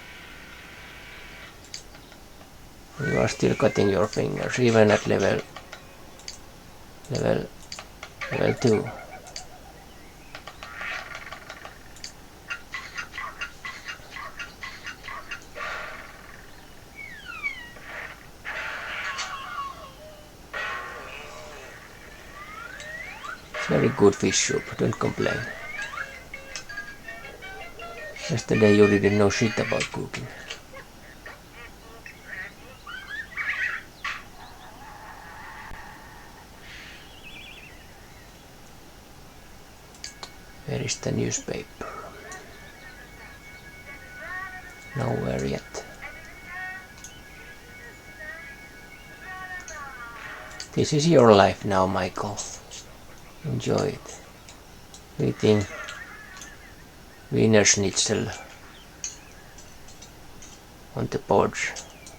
You are still cutting your fingers, even at level 2. It's very good fish soup, don't complain. Yesterday you didn't know shit about cooking. Where is the newspaper? Nowhere yet. This is your life now, Michael. Enjoy it. Eating Wiener Schnitzel on the porch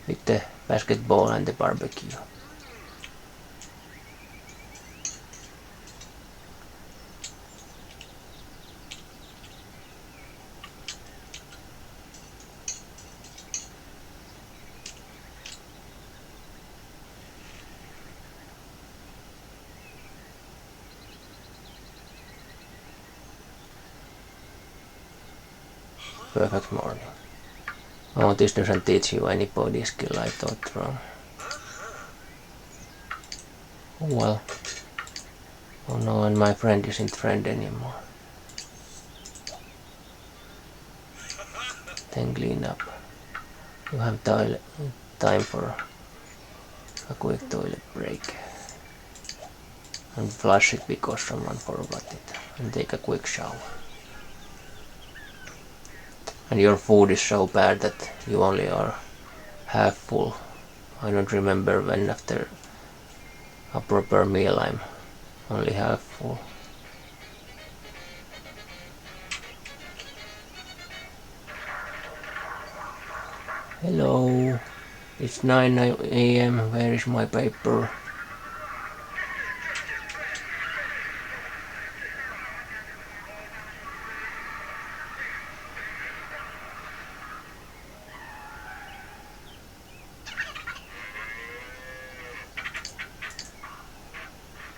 with the basketball and the barbecue. Perfect morning. Oh, this doesn't teach you any body skill, I thought wrong. Oh well. Oh no, and my friend isn't friend anymore. Then clean up. You have time for a quick toilet break. And flush it because someone forgot it. And take a quick shower. And your food is so bad that you only are half full. I don't remember when after a proper meal I'm only half full. Hello, it's 9 AM, where is my paper?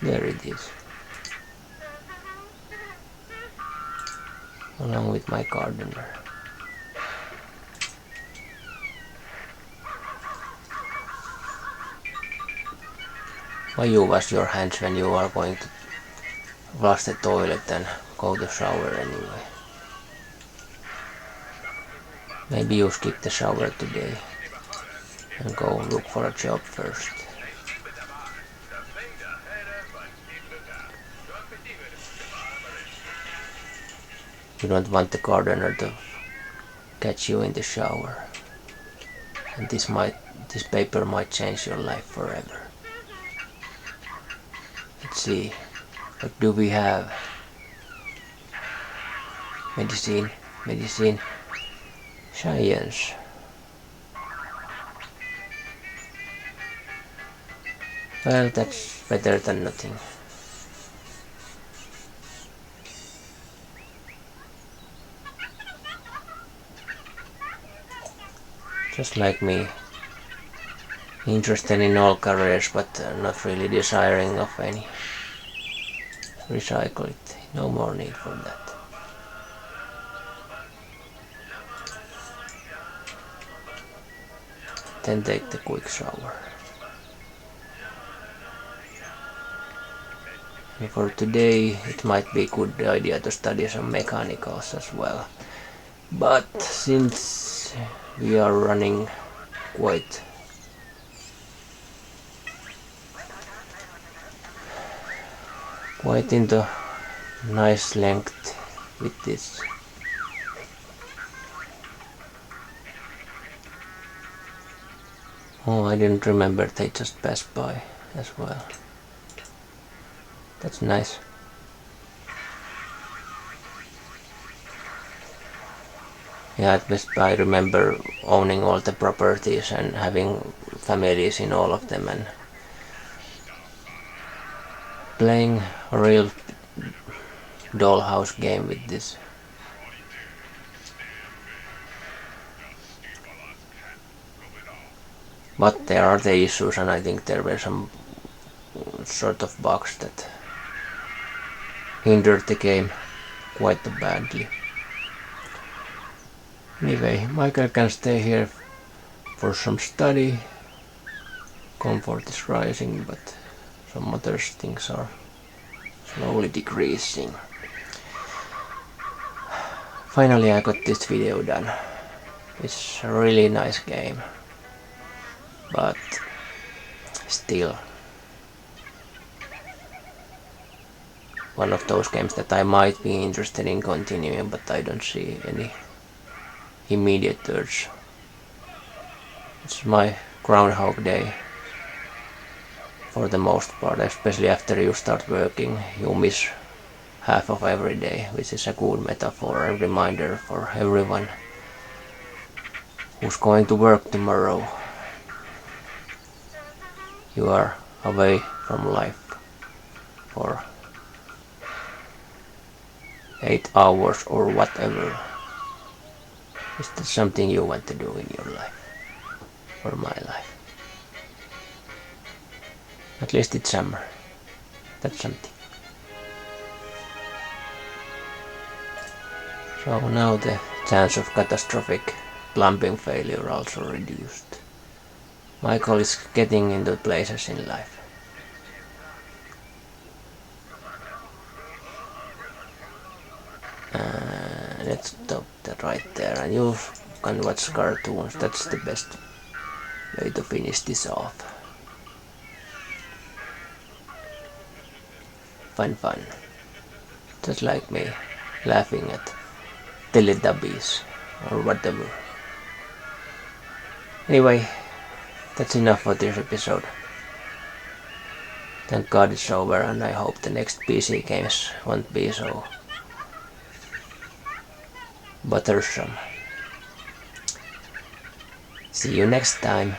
There it is. Along with my gardener. Why you wash your hands when you are going to flush the toilet and go to shower anyway? Maybe you skip the shower today and go look for a job first. You don't want the gardener to catch you in the shower. And this paper might change your life forever. Let's see, what do we have? Medicine, medicine. Science. Well, that's better than nothing. Just like me. Interested in all careers, but not really desiring of any. Recycle it. No more need for that. Then take the quick shower. And for today it might be a good idea to study some mechanicals as well. But since we are running quite into nice length with this. Oh, I didn't remember they just passed by as well. That's nice. Yeah, at least I remember owning all the properties and having families in all of them and playing a real dollhouse game with this. But there are the issues, and I think there were some sort of bugs that hindered the game quite badly. Anyway, Michael can stay here for some study. Comfort is rising, but some other things are slowly decreasing. Finally I got this video done. It's a really nice game, but still one of those games that I might be interested in continuing, but I don't see any immediate urge. It's my Groundhog Day for the most part, especially after you start working. You miss half of every day, which is a good metaphor and reminder for everyone who's going to work tomorrow. You are away from life for 8 hours or whatever. Is that something you want to do in your life? Or my life? At least it's summer. That's something. So now the chance of catastrophic plumbing failure also reduced. Michael is getting into places in life. Let's stop that right there, and you can watch cartoons. That's the best way to finish this off. Fun. Just like me, laughing at Teletubbies or whatever. Anyway, that's enough for this episode. Thank God it's over, and I hope the next PC games won't be so bothersome. See you next time.